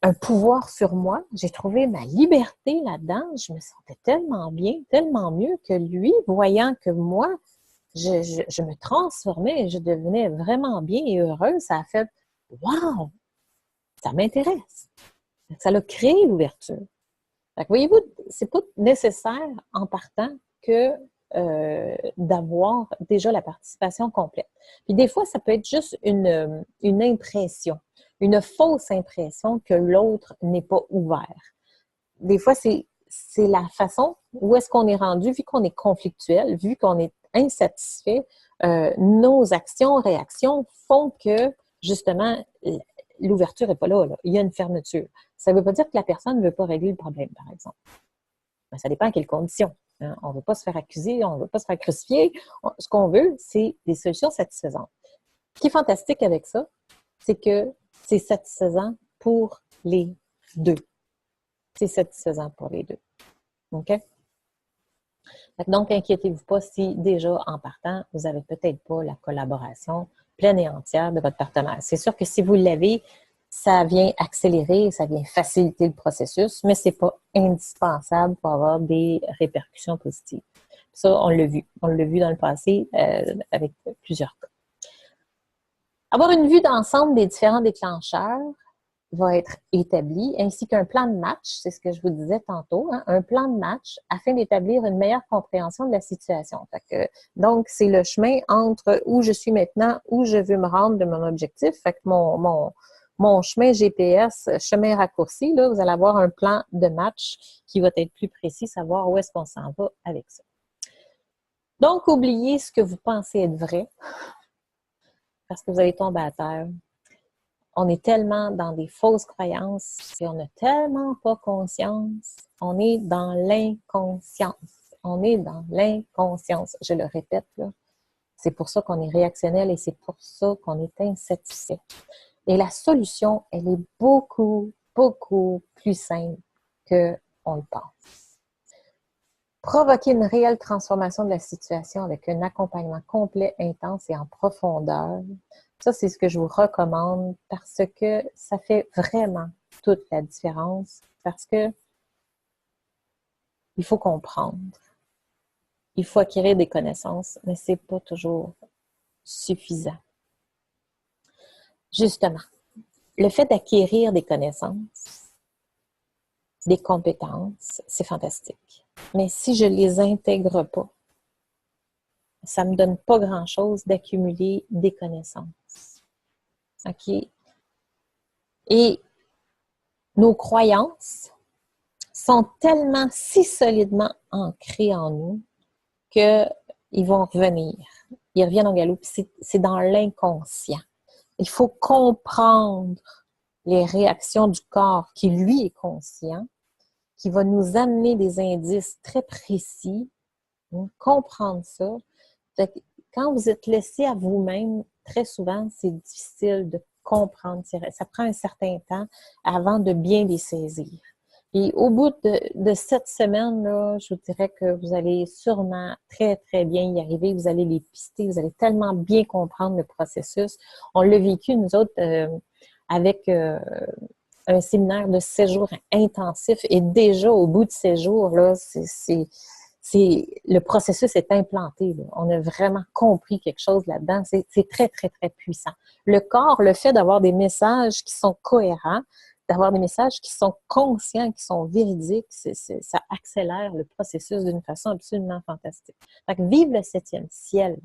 un pouvoir sur moi. J'ai trouvé ma liberté là-dedans. Je me sentais tellement bien, tellement mieux que lui, voyant que moi, je me transformais, je devenais vraiment bien et heureuse. Ça a fait « Wow! Ça m'intéresse! » Ça a créé l'ouverture. Voyez-vous, c'est pas nécessaire en partant que d'avoir déjà la participation complète. Puis des fois, ça peut être juste une impression, une fausse impression que l'autre n'est pas ouvert. Des fois, c'est la façon où est-ce qu'on est rendu, vu qu'on est conflictuel, vu qu'on est insatisfait, nos actions, réactions font que, justement, l'ouverture n'est pas là, là. Il y a une fermeture. Ça ne veut pas dire que la personne ne veut pas régler le problème, par exemple. Mais ça dépend à quelles conditions. Hein? On ne veut pas se faire accuser, on ne veut pas se faire crucifier. Ce qu'on veut, c'est des solutions satisfaisantes. Ce qui est fantastique avec ça, c'est que c'est satisfaisant pour les deux. C'est satisfaisant pour les deux. OK? Donc, inquiétez-vous pas si déjà, en partant, vous n'avez peut-être pas la collaboration pleine et entière de votre partenaire. C'est sûr que si vous l'avez, ça vient accélérer, ça vient faciliter le processus, mais ce n'est pas indispensable pour avoir des répercussions positives. Ça, on l'a vu. On l'a vu dans le passé avec plusieurs cas. Avoir une vue d'ensemble des différents déclencheurs va être établi, ainsi qu'un plan de match, c'est ce que je vous disais tantôt, hein, un plan de match afin d'établir une meilleure compréhension de la situation. Donc, c'est le chemin entre où je suis maintenant, où je veux me rendre de mon objectif. Fait que mon chemin GPS, chemin raccourci, là, vous allez avoir un plan de match qui va être plus précis, savoir où est-ce qu'on s'en va avec ça. Donc, oubliez ce que vous pensez être vrai, parce que vous allez tomber à terre. On est tellement dans des fausses croyances et on n'a tellement pas conscience. On est dans l'inconscience. On est dans l'inconscience. Je le répète, là. C'est pour ça qu'on est réactionnel et c'est pour ça qu'on est insatisfait. Et la solution, elle est beaucoup, beaucoup plus simple qu'on le pense. Provoquer une réelle transformation de la situation avec un accompagnement complet, intense et en profondeur, ça, c'est ce que je vous recommande parce que ça fait vraiment toute la différence. Parce que il faut comprendre, il faut acquérir des connaissances, mais c'est pas toujours suffisant. Justement, le fait d'acquérir des connaissances, des compétences, c'est fantastique. Mais si je ne les intègre pas, ça ne me donne pas grand-chose d'accumuler des connaissances. OK? Et nos croyances sont tellement si solidement ancrées en nous qu'ils vont revenir. Ils reviennent au galop. C'est dans l'inconscient. Il faut comprendre les réactions du corps qui, lui, est conscient, qui va nous amener des indices très précis. Comprendre ça. Quand vous êtes laissé à vous-même, très souvent, c'est difficile de comprendre. Ça prend un certain temps avant de bien les saisir. Et au bout de cette semaine-là, je vous dirais que vous allez sûrement très, très bien y arriver. Vous allez les pister, vous allez tellement bien comprendre le processus. On l'a vécu, nous autres, avec un séminaire de 7 jours intensif. Et déjà, au bout de 7 jours, là, le processus est implanté. Là. On a vraiment compris quelque chose là-dedans. C'est très, très, très puissant. Le corps, le fait d'avoir des messages qui sont cohérents, d'avoir des messages qui sont conscients, qui sont véridiques, ça accélère le processus d'une façon absolument fantastique. Fait que vive le 7e ciel.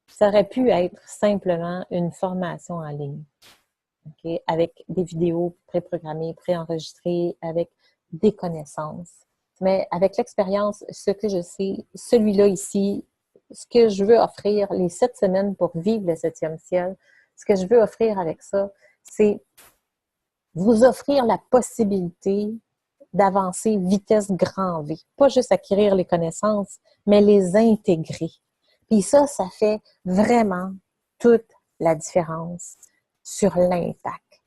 Ça aurait pu être simplement une formation en ligne. Okay? Avec des vidéos préprogrammées, préenregistrées, avec des connaissances. Mais avec l'expérience, ce que je sais, celui-là ici, ce que je veux offrir, les 7 semaines pour vivre le 7e ciel, ce que je veux offrir avec ça, c'est vous offrir la possibilité d'avancer vitesse grand V. Pas juste acquérir les connaissances, mais les intégrer. Puis ça fait vraiment toute la différence sur l'impact.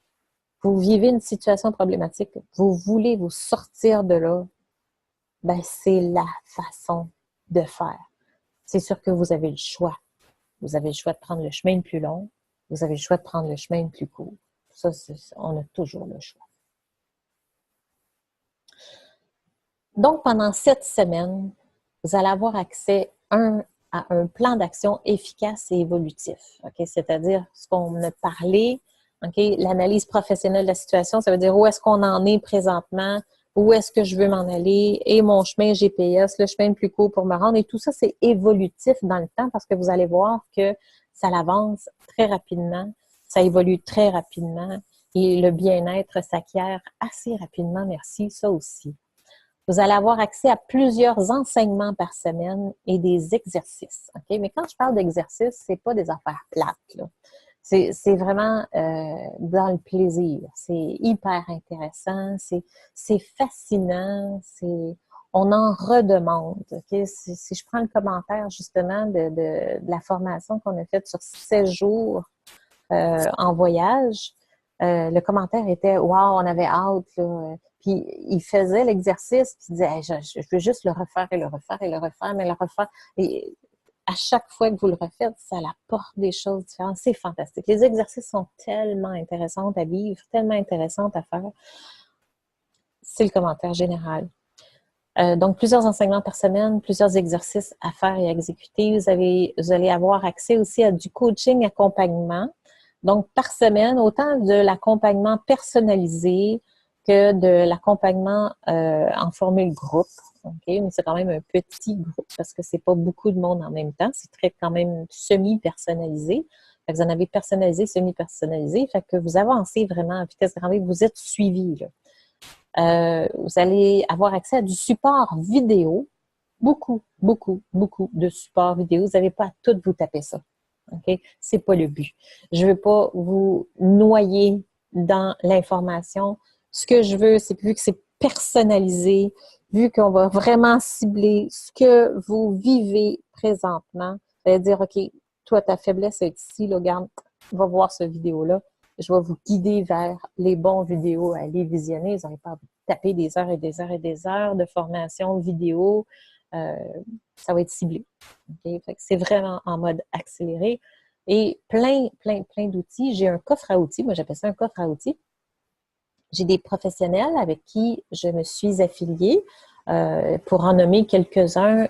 Vous vivez une situation problématique, vous voulez vous sortir de là, ben c'est la façon de faire. C'est sûr que vous avez le choix. Vous avez le choix de prendre le chemin le plus long, vous avez le choix de prendre le chemin le plus court. Ça, on a toujours le choix. Donc, pendant 7 semaines, vous allez avoir accès à un plan d'action efficace et évolutif. Okay? C'est-à-dire ce qu'on a parlé, okay? L'analyse professionnelle de la situation, ça veut dire où est-ce qu'on en est présentement, où est-ce que je veux m'en aller, et mon chemin GPS, le chemin le plus court pour me rendre. Et tout ça, c'est évolutif dans le temps parce que vous allez voir que ça avance très rapidement, ça évolue très rapidement et le bien-être s'acquiert assez rapidement, merci, ça aussi. Vous allez avoir accès à plusieurs enseignements par semaine et des exercices. Okay? Mais quand je parle d'exercices, c'est pas des affaires plates, là. C'est vraiment dans le plaisir. C'est hyper intéressant, c'est fascinant, on en redemande. Okay? Si je prends le commentaire justement de la formation qu'on a faite sur 16 jours en voyage, le commentaire était « Wow, on avait hâte! » Puis il faisait l'exercice, puis il disait hey, je veux juste le refaire et le refaire et le refaire, mais le refaire. Et à chaque fois que vous le refaites, ça apporte des choses différentes. C'est fantastique. Les exercices sont tellement intéressants à vivre, tellement intéressants à faire. C'est le commentaire général. Donc, plusieurs enseignements par semaine, plusieurs exercices à faire et à exécuter. Vous allez avoir accès aussi à du coaching accompagnement. Donc, par semaine, autant de l'accompagnement personnalisé que de l'accompagnement en formule groupe. Okay? Mais c'est quand même un petit groupe parce que c'est pas beaucoup de monde en même temps. C'est quand même semi-personnalisé. Fait que vous en avez personnalisé, semi-personnalisé. Fait que vous avancez vraiment à vitesse grand V. Vous êtes suivi, là. Vous allez avoir accès à du support vidéo. Beaucoup, beaucoup, beaucoup de support vidéo. Vous n'avez pas à tout vous taper ça. OK? C'est pas le but. Je veux pas vous noyer dans l'information. Ce que je veux, c'est que vu que c'est personnalisé, vu qu'on va vraiment cibler ce que vous vivez présentement, vous allez dire, OK, toi, ta faiblesse est ici, là, regarde, va voir cette vidéo-là. Je vais vous guider vers les bons vidéos à aller visionner. Vous n'aurez pas à vous taper des heures et des heures et des heures de formation vidéo. Ça va être ciblé. Okay? C'est vraiment en mode accéléré. Et plein d'outils. J'ai un coffre à outils. Moi, j'appelle ça un coffre à outils. J'ai des professionnels avec qui je me suis affiliée. Pour en nommer quelques-uns,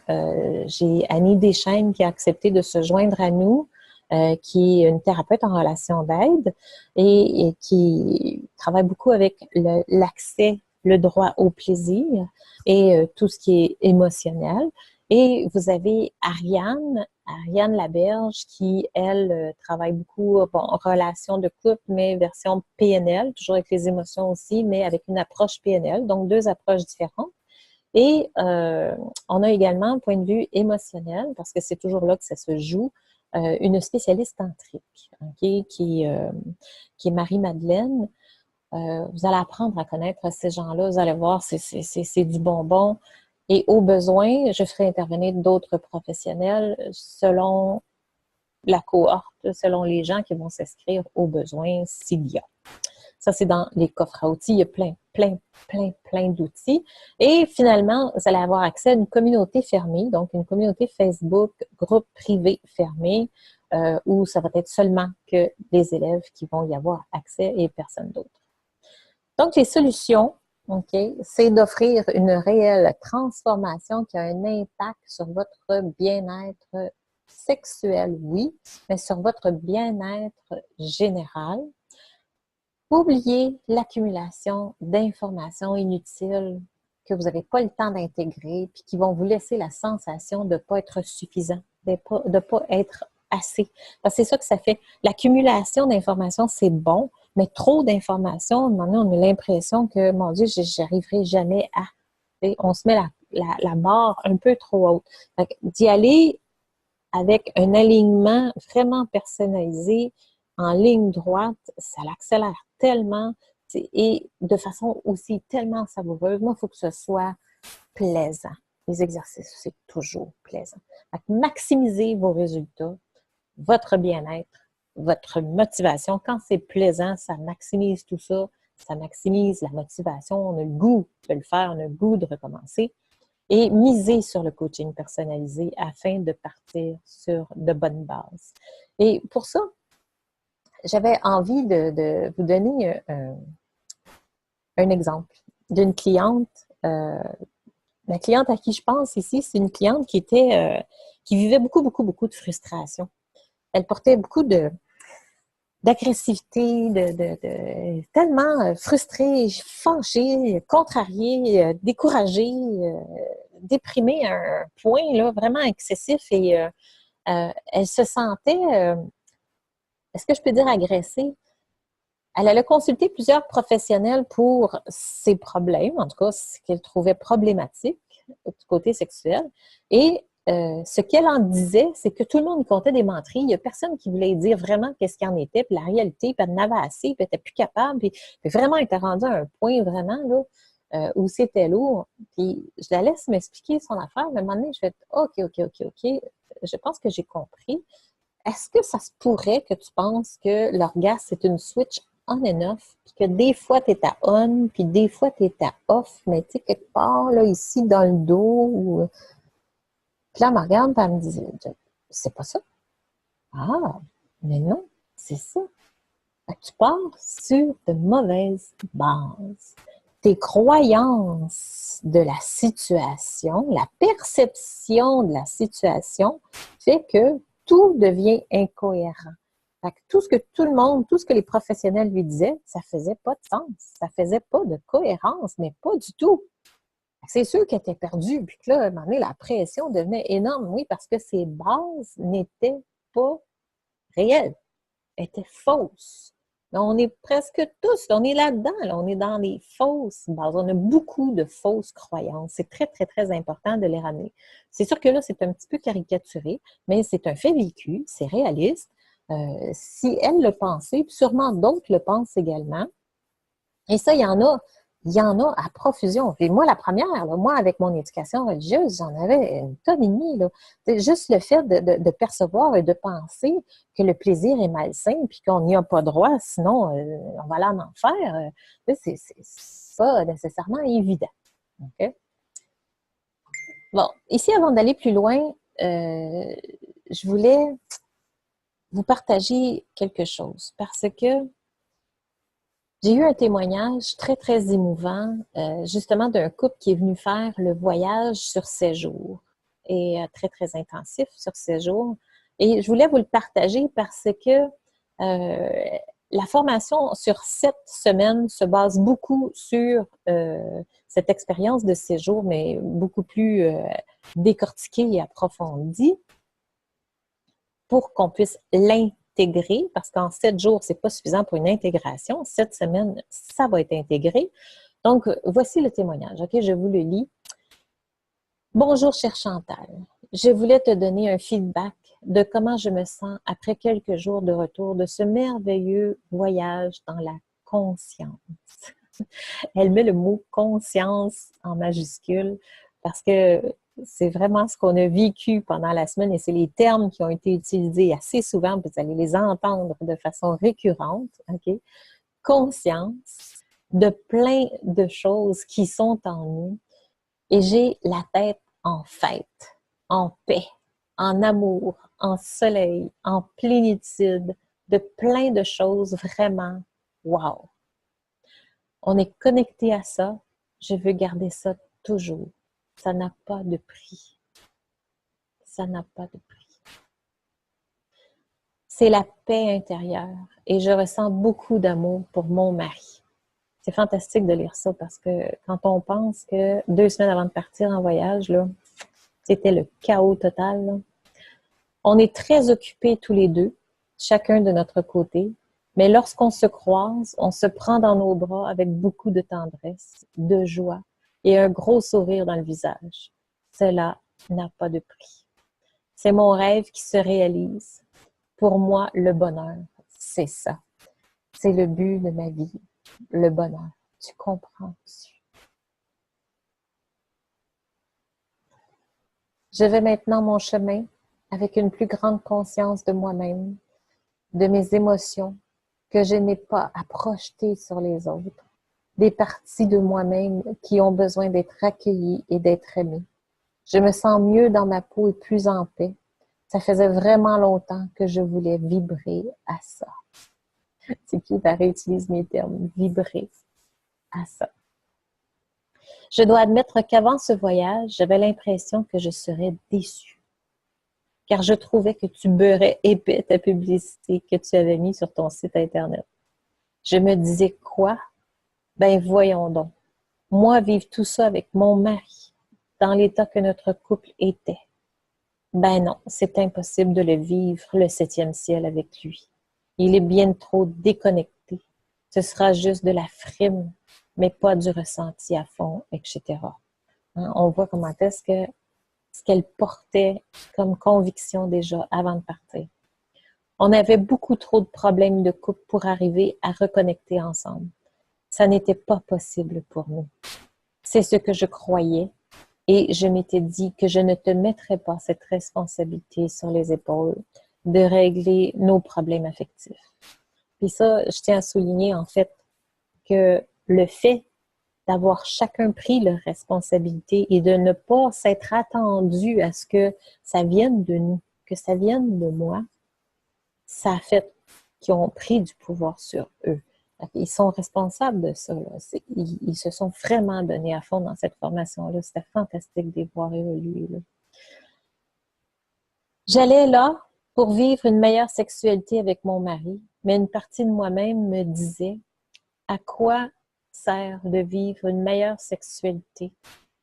j'ai Annie Deschênes qui a accepté de se joindre à nous, qui est une thérapeute en relation d'aide et qui travaille beaucoup avec l'accès, le droit au plaisir et tout ce qui est émotionnel. Et vous avez Ariane Laberge, qui, elle, travaille beaucoup en relation de couple, mais version PNL, toujours avec les émotions aussi, mais avec une approche PNL, donc deux approches différentes. Et on a également un point de vue émotionnel, parce que c'est toujours là que ça se joue, une spécialiste tantrique, okay, qui est Marie-Madeleine. Vous allez apprendre à connaître ces gens-là, vous allez voir, c'est du bonbon. Et au besoin, je ferai intervenir d'autres professionnels selon la cohorte, selon les gens qui vont s'inscrire au besoin s'il y a. Ça, c'est dans les coffres à outils. Il y a plein d'outils. Et finalement, vous allez avoir accès à une communauté fermée, donc une communauté Facebook, groupe privé fermé, où ça va être seulement que les élèves qui vont y avoir accès et personne d'autre. Donc, les solutions, okay, c'est d'offrir une réelle transformation qui a un impact sur votre bien-être sexuel, oui, mais sur votre bien-être général. Oubliez l'accumulation d'informations inutiles que vous n'avez pas le temps d'intégrer puis qui vont vous laisser la sensation de ne pas être suffisant, de ne pas être assez. Parce que c'est ça que ça fait. L'accumulation d'informations, c'est bon, mais trop d'informations, maintenant, on a l'impression que, mon Dieu, j'arriverai jamais à. On se met la barre un peu trop haute. D'y aller avec un alignement vraiment personnalisé, en ligne droite, ça l'accélère tellement et de façon aussi tellement savoureuse. Moi, il faut que ce soit plaisant. Les exercices, c'est toujours plaisant. Maximisez vos résultats, votre bien-être, votre motivation. Quand c'est plaisant, ça maximise tout ça, ça maximise la motivation. On a le goût de le faire, on a le goût de recommencer. Et miser sur le coaching personnalisé afin de partir sur de bonnes bases. Et pour ça, j'avais envie de vous donner un exemple d'une cliente. La cliente à qui je pense ici, c'est une cliente qui vivait beaucoup de frustration. Elle portait beaucoup d'agressivité, tellement frustrée, fâchée, contrariée, découragée, déprimée à un point là, vraiment excessif et elle se sentait, est-ce que je peux dire agressée? Elle allait consulter plusieurs professionnels pour ses problèmes, en tout cas ce qu'elle trouvait problématique du côté sexuel. Et ce qu'elle en disait, c'est que tout le monde comptait des menteries. Il n'y a personne qui voulait dire vraiment qu'est-ce qu'il en était, puis la réalité, puis elle en avait assez, puis elle n'était plus capable. Puis vraiment, elle était rendue à un point vraiment là, où c'était lourd. Puis je la laisse m'expliquer son affaire. Mais à un moment donné, je fais OK. Je pense que j'ai compris. Est-ce que ça se pourrait que tu penses que l'orgasme, c'est une switch on and off, puis que des fois, tu es à on, puis des fois, tu es à off, mais tu sais, quelque part, là, ici, dans le dos, ou... Puis là, elle me regarde, puis elle me dit, c'est pas ça. Ah, mais non, c'est ça. Fait que tu pars sur de mauvaises bases. Tes croyances de la situation, la perception de la situation fait que tout devient incohérent. Fait que tout ce que tout le monde, tout ce que les professionnels lui disaient, ça faisait pas de sens. Ça faisait pas de cohérence, mais pas du tout. C'est sûr qu'elle était perdue, puis que là, à un moment donné, la pression devenait énorme, oui, parce que ses bases n'étaient pas réelles, étaient fausses. Mais on est presque tous, on est là-dedans, là, on est dans les fausses bases. On a beaucoup de fausses croyances. C'est très important de les ramener. C'est sûr que là, c'est un petit peu caricaturé, mais c'est un fait vécu, c'est réaliste. Si elle le pensait, puis sûrement d'autres le pensent également. Et ça, il y en a Il y en a à profusion. Et moi, la première, là, moi, avec mon éducation religieuse, j'en avais une tonne et demie. Là. C'est juste le fait de percevoir et de penser que le plaisir est malsain puis qu'on n'y a pas droit, sinon on va aller en enfer. C'est pas nécessairement évident. Okay? Bon, ici, avant d'aller plus loin, je voulais vous partager quelque chose parce que j'ai eu un témoignage très, très émouvant, justement d'un couple qui est venu faire le voyage sur 7 jours et très, très intensif sur 7 jours. Et je voulais vous le partager parce que la formation sur 7 semaines se base beaucoup sur cette expérience de séjour, mais beaucoup plus décortiquée et approfondie pour qu'on puisse l'intégrer, parce qu'en 7 jours, c'est pas suffisant pour une intégration. 7 semaines, ça va être intégré. Donc, voici le témoignage. OK, je vous le lis. Bonjour, chère Chantal. Je voulais te donner un feedback de comment je me sens après quelques jours de retour de ce merveilleux voyage dans la conscience. Elle met le mot conscience en majuscule parce que c'est vraiment ce qu'on a vécu pendant la semaine et c'est les termes qui ont été utilisés assez souvent, vous allez les entendre de façon récurrente, OK? Conscience de plein de choses qui sont en nous et j'ai la tête en fête, en paix, en amour, en soleil, en plénitude, de plein de choses vraiment wow. On est connecté à ça, je veux garder ça toujours. Ça n'a pas de prix. Ça n'a pas de prix. C'est la paix intérieure et je ressens beaucoup d'amour pour mon mari. C'est fantastique de lire ça parce que quand on pense que 2 semaines avant de partir en voyage, là, c'était le chaos total. Là. On est très occupés tous les deux, chacun de notre côté, mais lorsqu'on se croise, on se prend dans nos bras avec beaucoup de tendresse, de joie et un gros sourire dans le visage. Cela n'a pas de prix. C'est mon rêve qui se réalise. Pour moi, le bonheur, c'est ça. C'est le but de ma vie, le bonheur. Tu comprends-tu? Je vais maintenant mon chemin avec une plus grande conscience de moi-même, de mes émotions que je n'ai pas à projeter sur les autres, des parties de moi-même qui ont besoin d'être accueillies et d'être aimées. Je me sens mieux dans ma peau et plus en paix. Ça faisait vraiment longtemps que je voulais vibrer à ça. C'est cute, elle réutilise mes termes, vibrer à ça. Je dois admettre qu'avant ce voyage, j'avais l'impression que je serais déçue. Car je trouvais que tu beurrais épais ta publicité que tu avais mise sur ton site Internet. Je me disais quoi? Ben voyons donc. Moi, vivre tout ça avec mon mari, dans l'état que notre couple était. Ben non, c'est impossible de le vivre, le 7e ciel avec lui. Il est bien trop déconnecté. Ce sera juste de la frime, mais pas du ressenti à fond, etc. Hein, on voit comment est-ce que ce qu'elle portait comme conviction déjà avant de partir. On avait beaucoup trop de problèmes de couple pour arriver à reconnecter ensemble. Ça n'était pas possible pour nous. C'est ce que je croyais et je m'étais dit que je ne te mettrais pas cette responsabilité sur les épaules de régler nos problèmes affectifs. Puis ça, je tiens à souligner en fait que le fait d'avoir chacun pris leur responsabilité et de ne pas s'être attendu à ce que ça vienne de nous, que ça vienne de moi, ça a fait qu'ils ont pris du pouvoir sur eux. Ils sont responsables de ça. Là. Ils se sont vraiment donnés à fond dans cette formation-là. C'était fantastique de les voir évoluer. Là. J'allais là pour vivre une meilleure sexualité avec mon mari, mais une partie de moi-même me disait à quoi sert de vivre une meilleure sexualité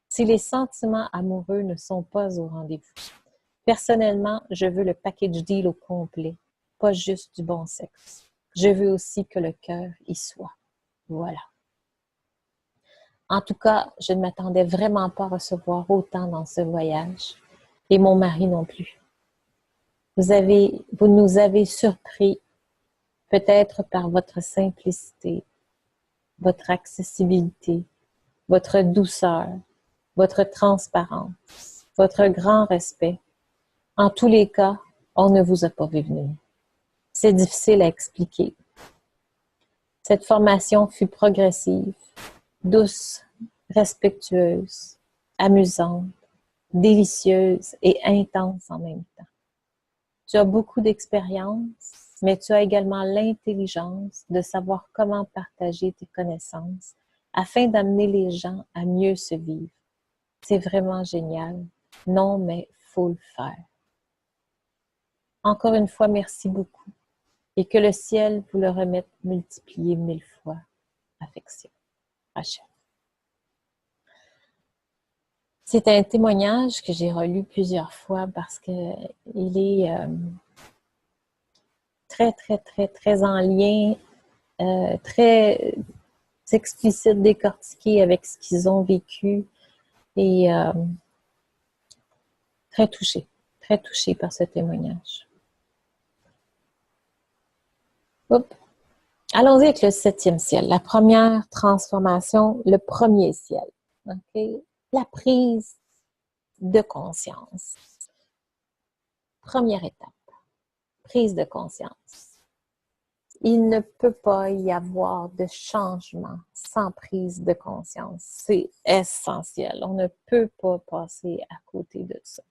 si les sentiments amoureux ne sont pas au rendez-vous. Personnellement, je veux le package deal au complet, pas juste du bon sexe. Je veux aussi que le cœur y soit. Voilà. En tout cas, je ne m'attendais vraiment pas à recevoir autant dans ce voyage. Et mon mari non plus. Vous nous avez surpris, peut-être par votre simplicité, votre accessibilité, votre douceur, votre transparence, votre grand respect. En tous les cas, on ne vous a pas vu venir. C'est difficile à expliquer. Cette formation fut progressive, douce, respectueuse, amusante, délicieuse et intense en même temps. Tu as beaucoup d'expérience, mais tu as également l'intelligence de savoir comment partager tes connaissances afin d'amener les gens à mieux se vivre. C'est vraiment génial. Non, mais faut le faire. Encore une fois, merci beaucoup. Et que le ciel vous le remette multiplié 1000 fois. Affection. Rachel. C'est un témoignage que j'ai relu plusieurs fois parce que il est très, très, très, très en lien, très explicite, décortiqué avec ce qu'ils ont vécu et très touché par ce témoignage. Hop. Allons-y avec le 7e ciel, la première transformation, le premier ciel. Okay? La prise de conscience. Première étape, prise de conscience. Il ne peut pas y avoir de changement sans prise de conscience. C'est essentiel. On ne peut pas passer à côté de ça.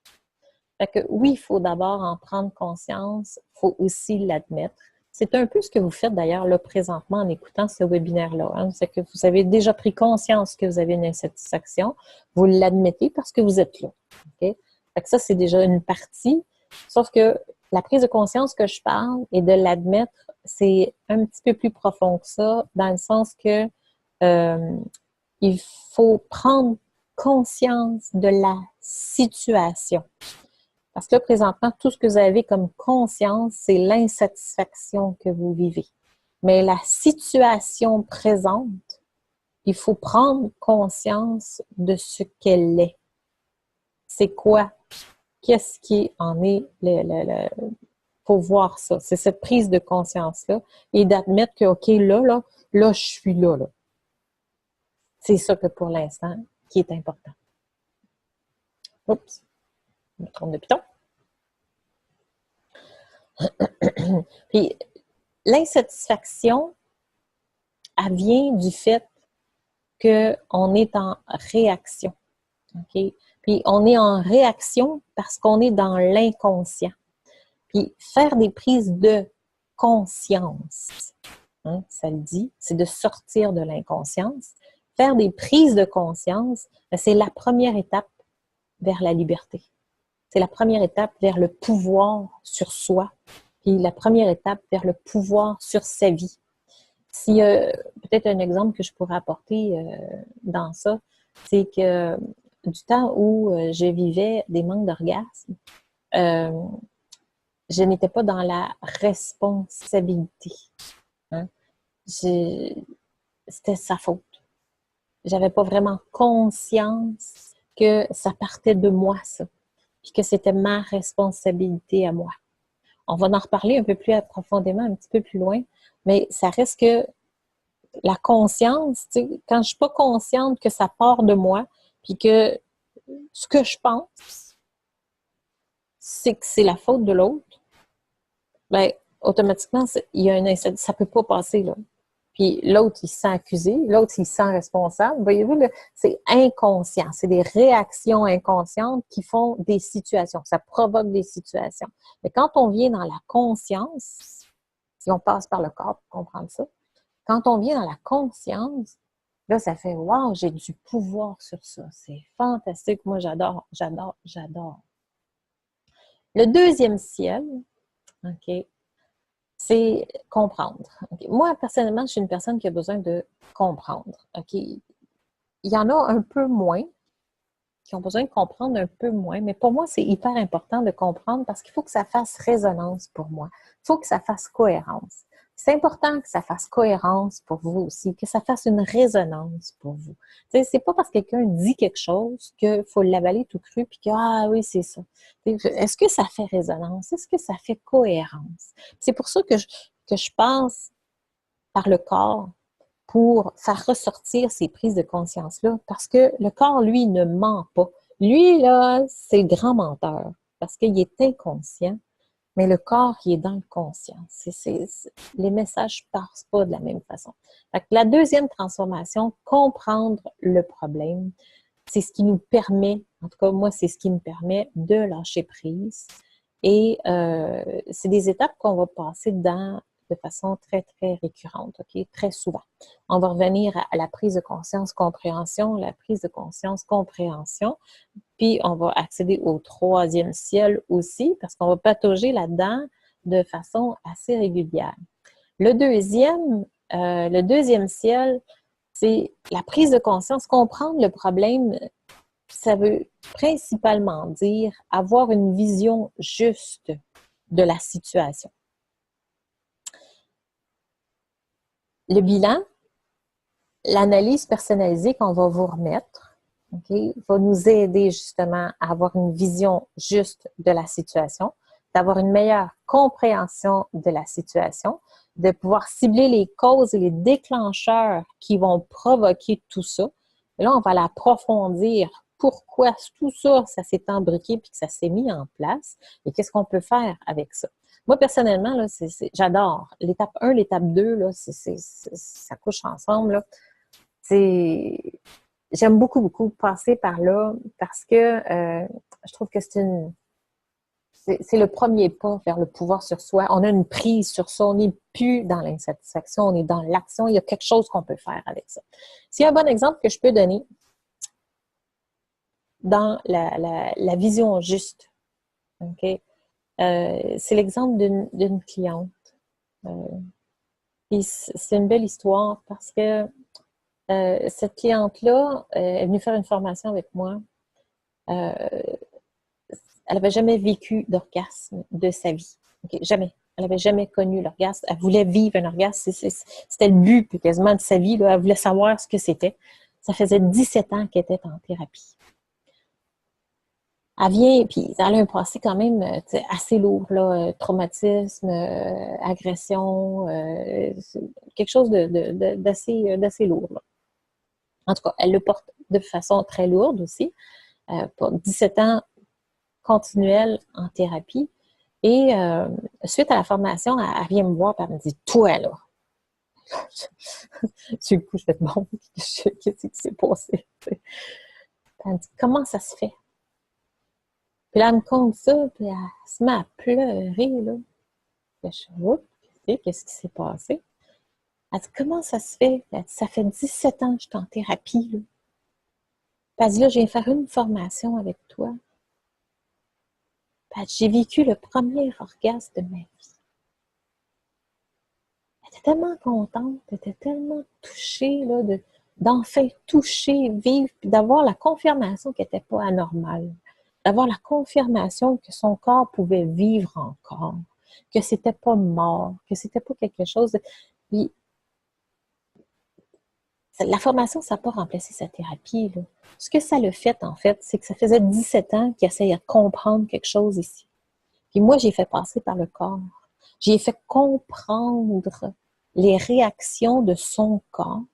Fait que oui, il faut d'abord en prendre conscience, il faut aussi l'admettre. C'est un peu ce que vous faites d'ailleurs là présentement en écoutant ce webinaire-là. Hein? C'est que vous avez déjà pris conscience que vous avez une insatisfaction, vous l'admettez parce que vous êtes là. Okay? Fait que ça, c'est déjà une partie. Sauf que la prise de conscience que je parle et de l'admettre, c'est un petit peu plus profond que ça, dans le sens que il faut prendre conscience de la situation. Parce que là, présentement, tout ce que vous avez comme conscience, c'est l'insatisfaction que vous vivez. Mais la situation présente, il faut prendre conscience de ce qu'elle est. C'est quoi? Qu'est-ce qui en est? Faut voir ça. C'est cette prise de conscience-là et d'admettre que, OK, là, je suis là. C'est ça que pour l'instant, qui est important. Oups, je me trompe de piton. Puis, l'insatisfaction, elle vient du fait qu'on est en réaction. Okay? Puis, on est en réaction parce qu'on est dans l'inconscient. Puis, faire des prises de conscience, hein, ça le dit, c'est de sortir de l'inconscience. Faire des prises de conscience, c'est la première étape vers la liberté. C'est la première étape vers le pouvoir sur soi, puis la première étape vers le pouvoir sur sa vie. Si peut-être un exemple que je pourrais apporter dans ça, c'est que du temps où je vivais des manques d'orgasme, je n'étais pas dans la responsabilité. Hein? C'était sa faute. J'avais pas vraiment conscience que ça partait de moi, ça, puis que c'était ma responsabilité à moi. On va en reparler un peu plus profondément, un petit peu plus loin, mais ça reste que la conscience, tu sais, quand je suis pas consciente que ça part de moi, puis que ce que je pense, c'est que c'est la faute de l'autre, ben automatiquement, il y a ça peut pas passer, là. Puis l'autre, il se sent accusé, l'autre, il se sent responsable. Voyez-vous, c'est inconscient. C'est des réactions inconscientes qui font des situations. Ça provoque des situations. Mais quand on vient dans la conscience, si on passe par le corps pour comprendre ça, quand on vient dans la conscience, là, ça fait « Wow, j'ai du pouvoir sur ça. » C'est fantastique. Moi, j'adore, j'adore, j'adore. Le deuxième ciel, OK, c'est comprendre. Okay. Moi, personnellement, je suis une personne qui a besoin de comprendre. Okay. Il y en a un peu moins qui ont besoin de comprendre un peu moins, mais pour moi, c'est hyper important de comprendre parce qu'il faut que ça fasse résonance pour moi. Il faut que ça fasse cohérence. C'est important que ça fasse cohérence pour vous aussi, que ça fasse une résonance pour vous. Tu sais, c'est pas parce que quelqu'un dit quelque chose qu'il faut l'avaler tout cru puis que ah oui, c'est ça. Est-ce que ça fait résonance? Est-ce que ça fait cohérence? C'est pour ça que je passe par le corps pour faire ressortir ces prises de conscience-là, parce que le corps, lui, ne ment pas. Lui, là, c'est le grand menteur, parce qu'il est inconscient, mais le corps, il est dans le conscient. Les messages ne passent pas de la même façon. Fait que la deuxième transformation, comprendre le problème, c'est ce qui nous permet, en tout cas, moi, c'est ce qui me permet de lâcher prise. Et c'est des étapes qu'on va passer dans de façon très, très récurrente, OK? Très souvent. On va revenir à la prise de conscience, compréhension, la prise de conscience, compréhension, puis on va accéder au troisième ciel aussi, parce qu'on va patauger là-dedans de façon assez régulière. Le deuxième ciel, c'est la prise de conscience, comprendre le problème. Ça veut principalement dire avoir une vision juste de la situation. Le bilan, l'analyse personnalisée qu'on va vous remettre, okay, va nous aider justement à avoir une vision juste de la situation, d'avoir une meilleure compréhension de la situation, de pouvoir cibler les causes et les déclencheurs qui vont provoquer tout ça. Et là, on va l'approfondir. Pourquoi tout ça, ça s'est embriqué puis que ça s'est mis en place et qu'est-ce qu'on peut faire avec ça. Moi, personnellement, là, j'adore. L'étape 1, l'étape 2, là, ça couche ensemble. Là. J'aime beaucoup, beaucoup passer par là parce que je trouve que c'est le premier pas vers le pouvoir sur soi. On a une prise sur ça. On n'est plus dans l'insatisfaction, on est dans l'action. Il y a quelque chose qu'on peut faire avec ça. S'il y a un bon exemple que je peux donner dans la vision juste, OK? C'est l'exemple d'une cliente. Puis c'est une belle histoire parce que cette cliente-là est venue faire une formation avec moi. Elle n'avait jamais vécu d'orgasme de sa vie. Okay? Jamais. Elle n'avait jamais connu l'orgasme. Elle voulait vivre un orgasme. C'était le but quasiment de sa vie. Là. Elle voulait savoir ce que c'était. Ça faisait 17 ans qu'elle était en thérapie. Elle vient, puis elle a un passé quand même assez lourd, là, traumatisme, agression, quelque chose d'assez lourd. Là. En tout cas, elle le porte de façon très lourde aussi, pour 17 ans continuels en thérapie. Et suite à la formation, elle vient me voir et elle me dit « Toi, là! » Sur le coup, je fais « Bon, qu'est-ce qui s'est passé? » Elle me dit « Comment ça se fait? » Puis là, elle me compte ça, puis elle se met à pleurer, là. Puis je dis, qu'est-ce qui s'est passé? Elle dit, comment ça se fait? Elle dit, ça fait 17 ans que je suis en thérapie, là. Puis elle dit, là, je viens faire une formation avec toi. Puis elle dit, j'ai vécu le premier orgasme de ma vie. Elle était tellement contente, elle était tellement touchée, là, d'enfin toucher, vivre, puis d'avoir la confirmation qu'elle n'était pas anormale. D'avoir la confirmation que son corps pouvait vivre encore, que c'était pas mort, que c'était pas quelque chose de... Puis, la formation, ça n'a pas remplacé sa thérapie, là. Ce que ça l'a fait, en fait, c'est que ça faisait 17 ans qu'il essayait de comprendre quelque chose ici. Puis moi, j'ai fait passer par le corps. J'ai fait comprendre les réactions de son corps,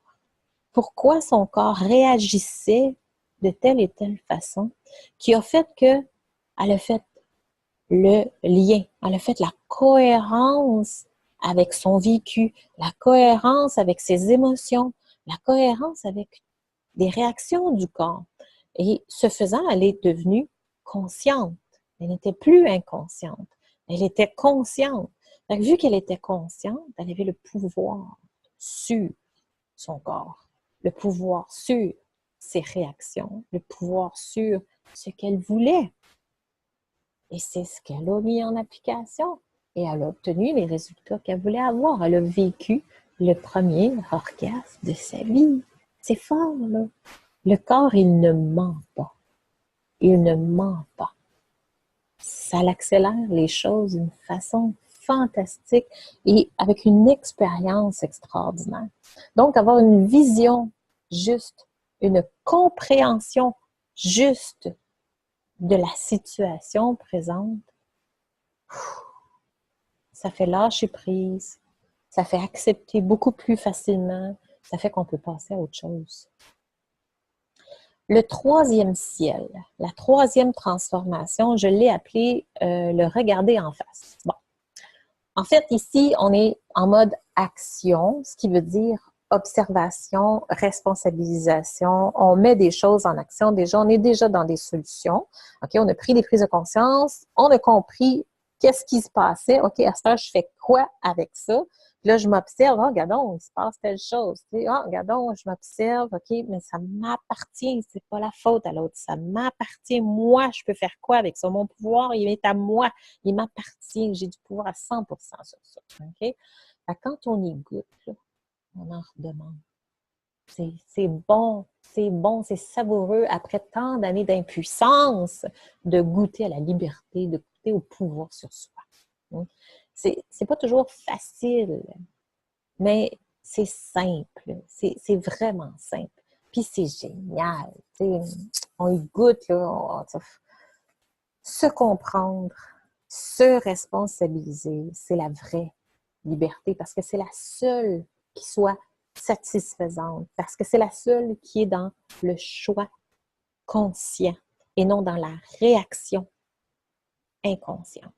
pourquoi son corps réagissait de telle et telle façon, qui a fait que elle a fait le lien, elle a fait la cohérence avec son vécu, la cohérence avec ses émotions, la cohérence avec des réactions du corps. Et ce faisant, elle est devenue consciente. Elle n'était plus inconsciente. Elle était consciente. Donc, vu qu'elle était consciente, elle avait le pouvoir sur son corps, le pouvoir sur ses réactions, le pouvoir sur ce qu'elle voulait. Et c'est ce qu'elle a mis en application. Et elle a obtenu les résultats qu'elle voulait avoir. Elle a vécu le premier orgasme de sa vie. C'est fort, là. Le corps, il ne ment pas. Il ne ment pas. Ça l'accélère les choses d'une façon fantastique et avec une expérience extraordinaire. Donc, avoir une vision juste, une compréhension juste de la situation présente, ça fait lâcher prise, ça fait accepter beaucoup plus facilement, ça fait qu'on peut passer à autre chose. Le troisième ciel, la troisième transformation, je l'ai appelé le regarder en face. Bon. En fait, ici, on est en mode action, ce qui veut dire observation, responsabilisation. On met des choses en action. Déjà, on est déjà dans des solutions. OK, on a pris des prises de conscience. On a compris qu'est-ce qui se passait. OK, à ce temps, je fais quoi avec ça? Puis là, je m'observe. Oh, regardons, il se passe telle chose. Tu sais, oh, regardons, je m'observe. OK, mais ça m'appartient. C'est pas la faute à l'autre. Ça m'appartient. Moi, je peux faire quoi avec ça? Mon pouvoir, il est à moi. Il m'appartient. J'ai du pouvoir à 100% sur ça. OK? Fait que quand on y goûte, là, on en redemande. C'est bon, c'est savoureux après tant d'années d'impuissance de goûter à la liberté, de goûter au pouvoir sur soi. C'est pas toujours facile, mais c'est simple, c'est vraiment simple. Puis c'est génial, on y goûte, là, se comprendre, se responsabiliser, c'est la vraie liberté parce que c'est la seule qui soit satisfaisante, parce que c'est la seule qui est dans le choix conscient et non dans la réaction inconsciente.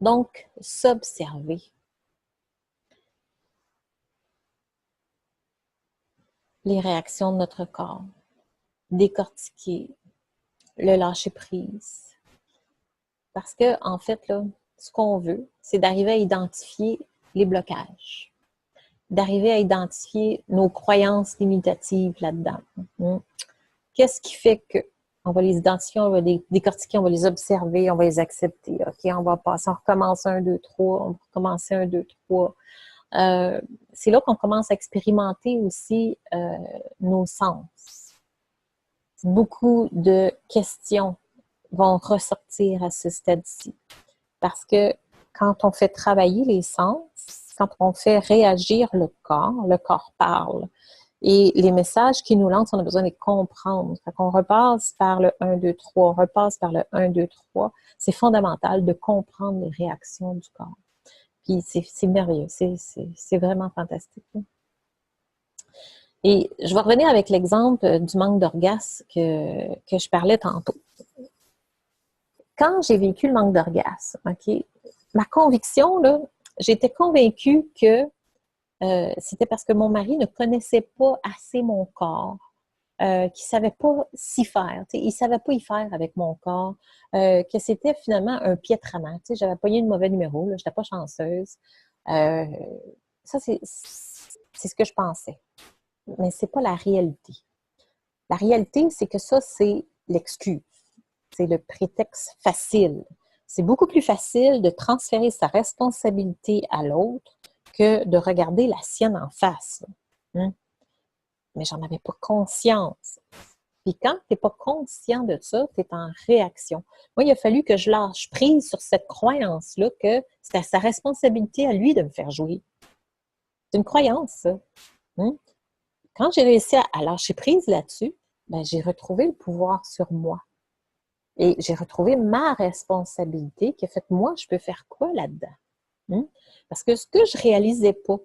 Donc, s'observer. Les réactions de notre corps, décortiquer, le lâcher prise. Parce que, en fait, là, ce qu'on veut, c'est d'arriver à identifier les blocages, d'arriver à identifier nos croyances limitatives là-dedans. Qu'est-ce qui fait que? On va les identifier, on va les décortiquer, on va les observer, on va les accepter. OK, on va passer, on recommence 1, 2, 3, on va recommencer 1, 2, 3. C'est là qu'on commence à expérimenter aussi nos sens. Beaucoup de questions vont ressortir à ce stade-ci. Parce que quand on fait travailler les sens, quand on fait réagir le corps parle. Et les messages qui nous lancent, on a besoin de les comprendre. Fait qu'on repasse par le 1, 2, 3, on repasse par le 1, 2, 3. C'est fondamental de comprendre les réactions du corps. Puis c'est merveilleux, c'est vraiment fantastique. Et je vais revenir avec l'exemple du manque d'orgasme que je parlais tantôt. Quand j'ai vécu le manque d'orgasme, OK, ma conviction, là, j'étais convaincue que c'était parce que mon mari ne connaissait pas assez mon corps, qu'il ne savait pas s'y faire. Il ne savait pas y faire avec mon corps, que c'était finalement un piétrement. J'avais pogné le mauvais numéro, je n'étais pas chanceuse. Ça, c'est ce que je pensais. Mais ce n'est pas la réalité. La réalité, c'est que ça, c'est l'excuse. C'est le prétexte facile. C'est beaucoup plus facile de transférer sa responsabilité à l'autre que de regarder la sienne en face. Mais j'en avais pas conscience. Puis quand tu n'es pas conscient de ça, tu es en réaction. Moi, il a fallu que je lâche prise sur cette croyance-là que c'était sa responsabilité à lui de me faire jouer. C'est une croyance, ça. Quand j'ai réussi à lâcher prise là-dessus, ben, j'ai retrouvé le pouvoir sur moi. Et j'ai retrouvé ma responsabilité qui a fait, moi, je peux faire quoi là-dedans? Parce que ce que je réalisais pas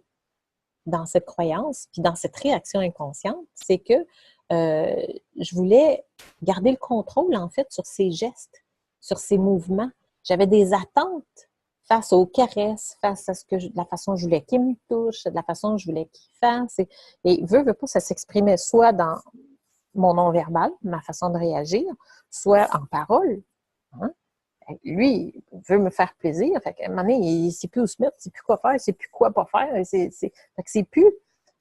dans cette croyance, puis dans cette réaction inconsciente, c'est que je voulais garder le contrôle, en fait, sur ces gestes, sur ces mouvements. J'avais des attentes face aux caresses, face à la façon dont je voulais qu'il me touche, de la façon dont je voulais qu'il fasse. Et veut pas, ça s'exprimait soit dans mon non-verbal, ma façon de réagir, soit en parole. Lui, il veut me faire plaisir. Fait qu'à un moment donné, il ne sait plus où se mettre, il ne sait plus quoi faire, il ne sait plus quoi pas faire. Fait que c'est plus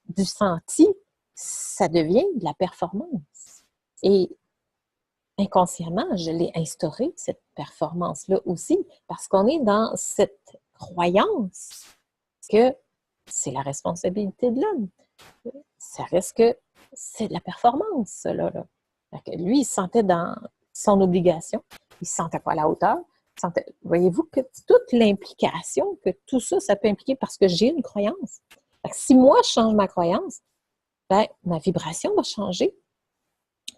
du senti, ça devient de la performance. Et inconsciemment, je l'ai instauré, cette performance-là aussi, parce qu'on est dans cette croyance que c'est la responsabilité de l'homme. Ça reste que c'est de la performance, ça, là. Fait que lui, il se sentait dans son obligation, il ne se sentait pas à la hauteur. Voyez-vous que toute l'implication, que tout ça, ça peut impliquer parce que j'ai une croyance. Fait que si moi, je change ma croyance, ben, ma vibration va changer,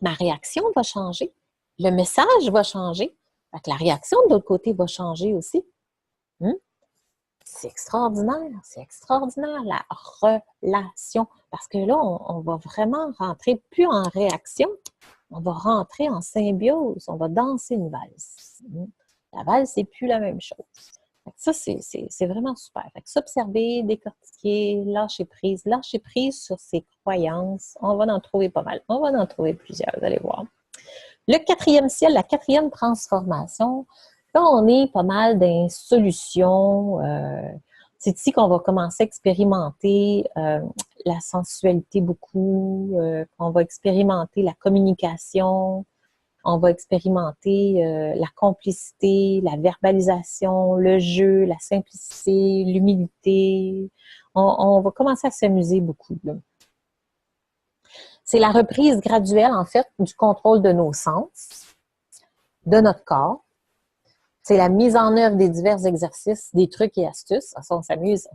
ma réaction va changer, le message va changer, fait que la réaction de l'autre côté va changer aussi. c'est extraordinaire la relation. Parce que là, on va vraiment rentrer plus en réaction, on va rentrer en symbiose, on va danser une valse. La valse, c'est plus la même chose. Ça, c'est vraiment super. S'observer, décortiquer, lâcher prise sur ses croyances. On va en trouver pas mal. On va en trouver plusieurs, vous allez voir. Le quatrième ciel, la quatrième transformation, là, on est pas mal dans solutions. C'est ici qu'on va commencer à expérimenter la sensualité beaucoup, qu'on va expérimenter la communication, on va expérimenter la complicité, la verbalisation, le jeu, la simplicité, l'humilité. On va commencer à s'amuser beaucoup, là. C'est la reprise graduelle, en fait, du contrôle de nos sens, de notre corps. C'est la mise en œuvre des divers exercices, des trucs et astuces. On s'amuse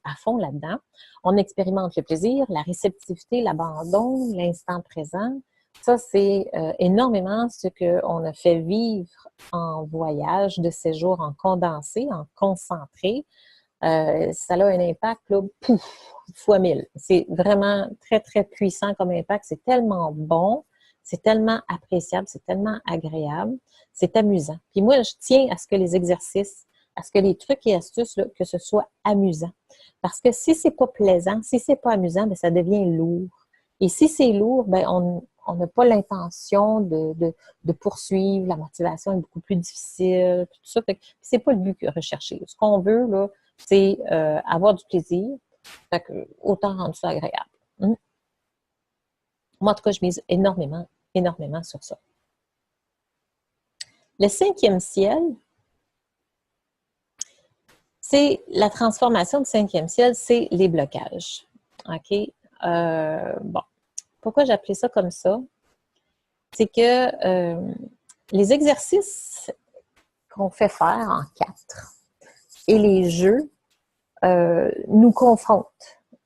à fond là-dedans. On expérimente le plaisir, la réceptivité, l'abandon, l'instant présent. Ça, c'est énormément ce qu'on a fait vivre en voyage de séjour en condensé, en concentré. Ça a un impact, là, pouf, fois 1000. C'est vraiment très, très puissant comme impact. C'est tellement bon, c'est tellement appréciable, c'est tellement agréable, c'est amusant. Puis moi, je tiens à ce que les exercices, à ce que les trucs et astuces, là, que ce soit amusant. Parce que si c'est pas plaisant, si c'est pas amusant, bien, ça devient lourd. Et si c'est lourd, bien, on n'a pas l'intention de poursuivre, la motivation est beaucoup plus difficile, tout ça. C'est pas le but recherché. Ce qu'on veut, là, c'est avoir du plaisir, fait que, autant rendre ça agréable. Moi, en tout cas, je mise énormément, énormément sur ça. Le cinquième ciel, c'est la transformation du cinquième ciel, c'est les blocages. OK? Bon. Pourquoi j'ai appelé ça comme ça? C'est que les exercices qu'on fait faire en 4 et les jeux nous confrontent,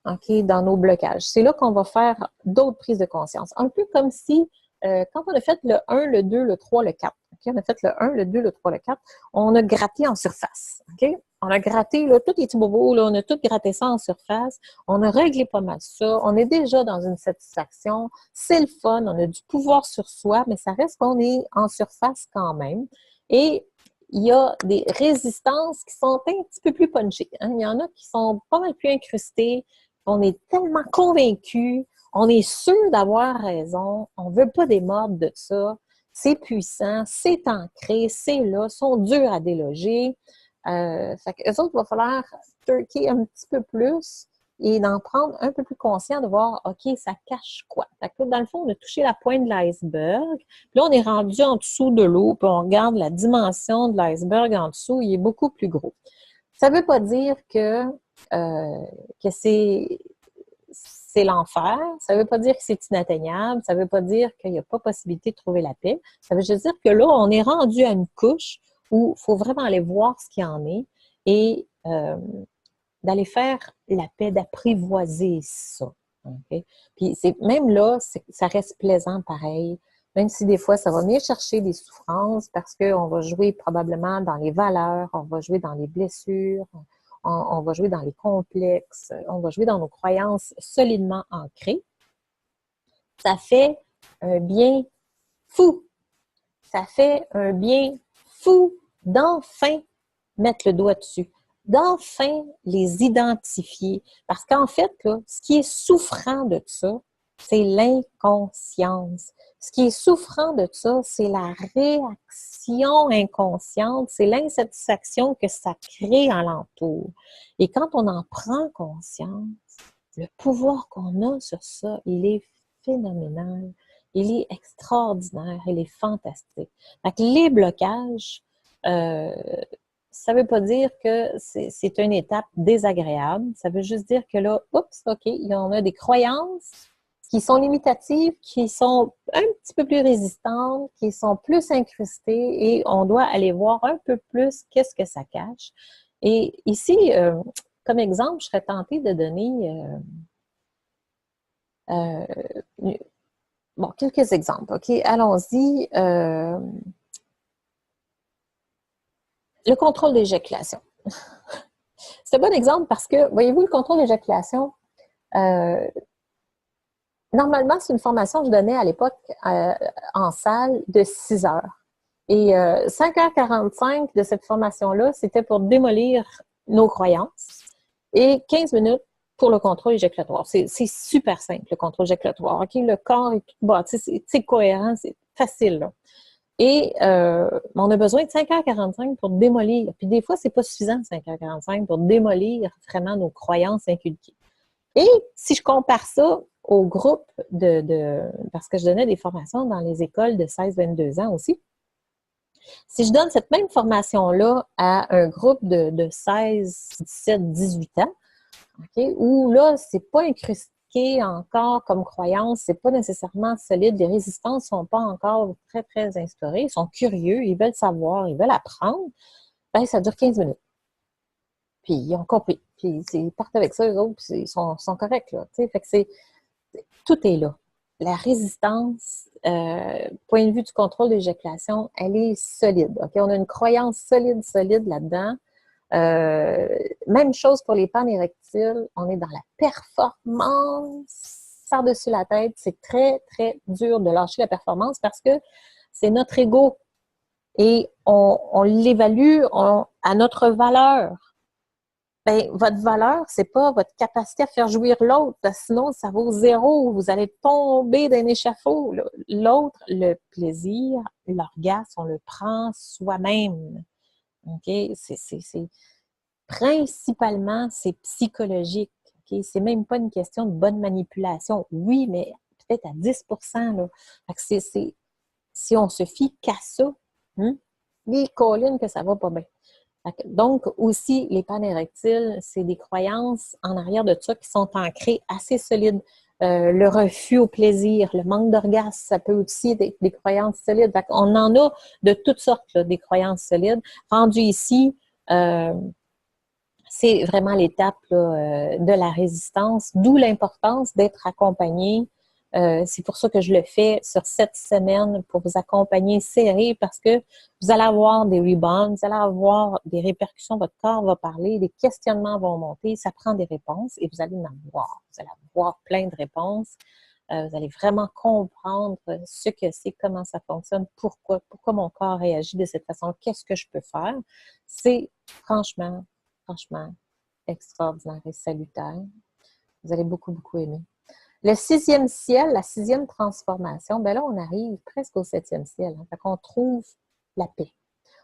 OK, dans nos blocages. C'est là qu'on va faire d'autres prises de conscience. Un peu comme si, quand on a fait le 1, le 2, le 3, le 4, OK, on a fait le 1, le 2, le 3, le 4, on a gratté en surface, OK? On a gratté, là, tous les petits bobos, là, on a tout gratté ça en surface, on a réglé pas mal ça, on est déjà dans une satisfaction, c'est le fun, on a du pouvoir sur soi, mais ça reste qu'on est en surface quand même. Et il y a des résistances qui sont un petit peu plus punchées. Hein? Il y en a qui sont pas mal plus incrustées. On est tellement convaincus, on est sûr d'avoir raison, on ne veut pas démordre de ça. C'est puissant, c'est ancré, c'est là, sont durs à déloger. Fait qu'eux autres, il va falloir turker un petit peu plus et d'en prendre un peu plus conscient, de voir, OK, ça cache quoi? Fait que là, dans le fond, on a touché la pointe de l'iceberg, puis là, on est rendu en dessous de l'eau, puis on regarde la dimension de l'iceberg en dessous, il est beaucoup plus gros. Ça ne veut pas dire que c'est l'enfer, ça ne veut pas dire que c'est inatteignable, ça ne veut pas dire qu'il n'y a pas possibilité de trouver la paix, ça veut juste dire que là, on est rendu à une couche où il faut vraiment aller voir ce qu'il y en est et d'aller faire la paix, d'apprivoiser ça. Okay? Puis même là, ça reste plaisant pareil, même si des fois, ça va venir chercher des souffrances parce qu'on va jouer probablement dans les valeurs, on va jouer dans les blessures, on va jouer dans les complexes, on va jouer dans nos croyances solidement ancrées. Ça fait un bien fou. Ça fait un bien fou d'enfin mettre le doigt dessus, d'enfin les identifier. Parce qu'en fait, là, ce qui est souffrant de ça, c'est l'inconscience. Ce qui est souffrant de ça, c'est la réaction inconsciente, c'est l'insatisfaction que ça crée alentour. Et quand on en prend conscience, le pouvoir qu'on a sur ça, il est phénoménal, il est extraordinaire, il est fantastique. Fait que les blocages, ça ne veut pas dire que c'est une étape désagréable. Ça veut juste dire que là, oups, OK, il y en a des croyances qui sont limitatives, qui sont un petit peu plus résistantes, qui sont plus incrustées et on doit aller voir un peu plus qu'est-ce que ça cache. Et ici, comme exemple, je serais tentée de donner bon, quelques exemples. OK, allons-y. Le contrôle d'éjaculation. c'est un bon exemple parce que, voyez-vous, le contrôle d'éjaculation, normalement, c'est une formation que je donnais à l'époque en salle de 6 heures. Et 5h45 de cette formation-là, c'était pour démolir nos croyances et 15 minutes pour le contrôle éjaculatoire. C'est super simple, le contrôle éjaculatoire. Okay? Le corps est tout bas, c'est cohérent, c'est facile. Là. Et on a besoin de 5h45 pour démolir. Puis des fois, c'est pas suffisant, 5h45, pour démolir vraiment nos croyances inculquées. Et si je compare ça au groupe parce que je donnais des formations dans les écoles de 16-22 ans aussi, si je donne cette même formation-là à un groupe de 16, 17, 18 ans, okay, où là, c'est pas incrusté encore comme croyance, c'est pas nécessairement solide, les résistances sont pas encore très, très instaurées, ils sont curieux, ils veulent savoir, ils veulent apprendre, ben ça dure 15 minutes. Puis ils ont compris, puis ils partent avec ça, eux autres, puis ils sont corrects, là, tu sais, fait que tout est là. La résistance, point de vue du contrôle de l'éjaculation, elle est solide. Okay? On a une croyance solide là-dedans. Même chose pour les pannes érectiles. On est dans la performance par-dessus la tête. C'est très, très dur de lâcher la performance parce que c'est notre ego. Et on l'évalue à notre valeur. Ben, votre valeur, c'est pas votre capacité à faire jouir l'autre, sinon ça vaut 0, vous allez tomber d'un échafaud. L'autre, le plaisir, l'orgasme, on le prend soi-même. OK? Principalement, c'est psychologique. OK? C'est même pas une question de bonne manipulation. Oui, mais peut-être à 10%. Là. Fait que si on se fie qu'à ça, les collines que ça va pas bien. Donc, aussi, les pannes érectiles, c'est des croyances en arrière de ça qui sont ancrées assez solides. Le refus au plaisir, le manque d'orgasme, ça peut aussi être des croyances solides. On en a de toutes sortes, là, des croyances solides. Rendu ici, c'est vraiment l'étape de la résistance, d'où l'importance d'être accompagné. C'est pour ça que je le fais sur 7 semaines pour vous accompagner serré parce que vous allez avoir des rebounds, vous allez avoir des répercussions, votre corps va parler, des questionnements vont monter, ça prend des réponses et vous allez en avoir. Vous allez avoir plein de réponses. Vous allez vraiment comprendre ce que c'est, comment ça fonctionne, pourquoi mon corps réagit de cette façon, qu'est-ce que je peux faire. C'est franchement extraordinaire et salutaire. Vous allez beaucoup, beaucoup aimer. Le 6e ciel, la 6e transformation, ben là, on arrive presque au 7e ciel. Hein, fait qu'on trouve la paix.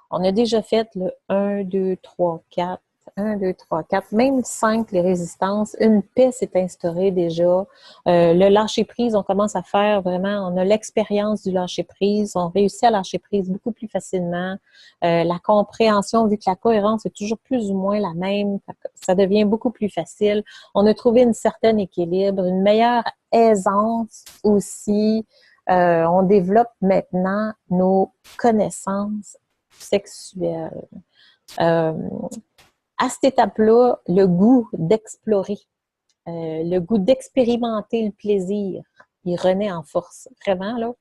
On a déjà fait le 1, 2, 3, 4, 1, 2, 3, 4, même 5, les résistances. Une paix s'est instaurée déjà. Le lâcher-prise, on commence à faire vraiment, on a l'expérience du lâcher-prise. On réussit à lâcher prise beaucoup plus facilement. La compréhension, vu que la cohérence est toujours plus ou moins la même, ça devient beaucoup plus facile. On a trouvé une certaine équilibre, une meilleure aisance aussi. On développe maintenant nos connaissances sexuelles. À cette étape-là, le goût d'explorer, le goût d'expérimenter le plaisir, il renaît en force, vraiment, là.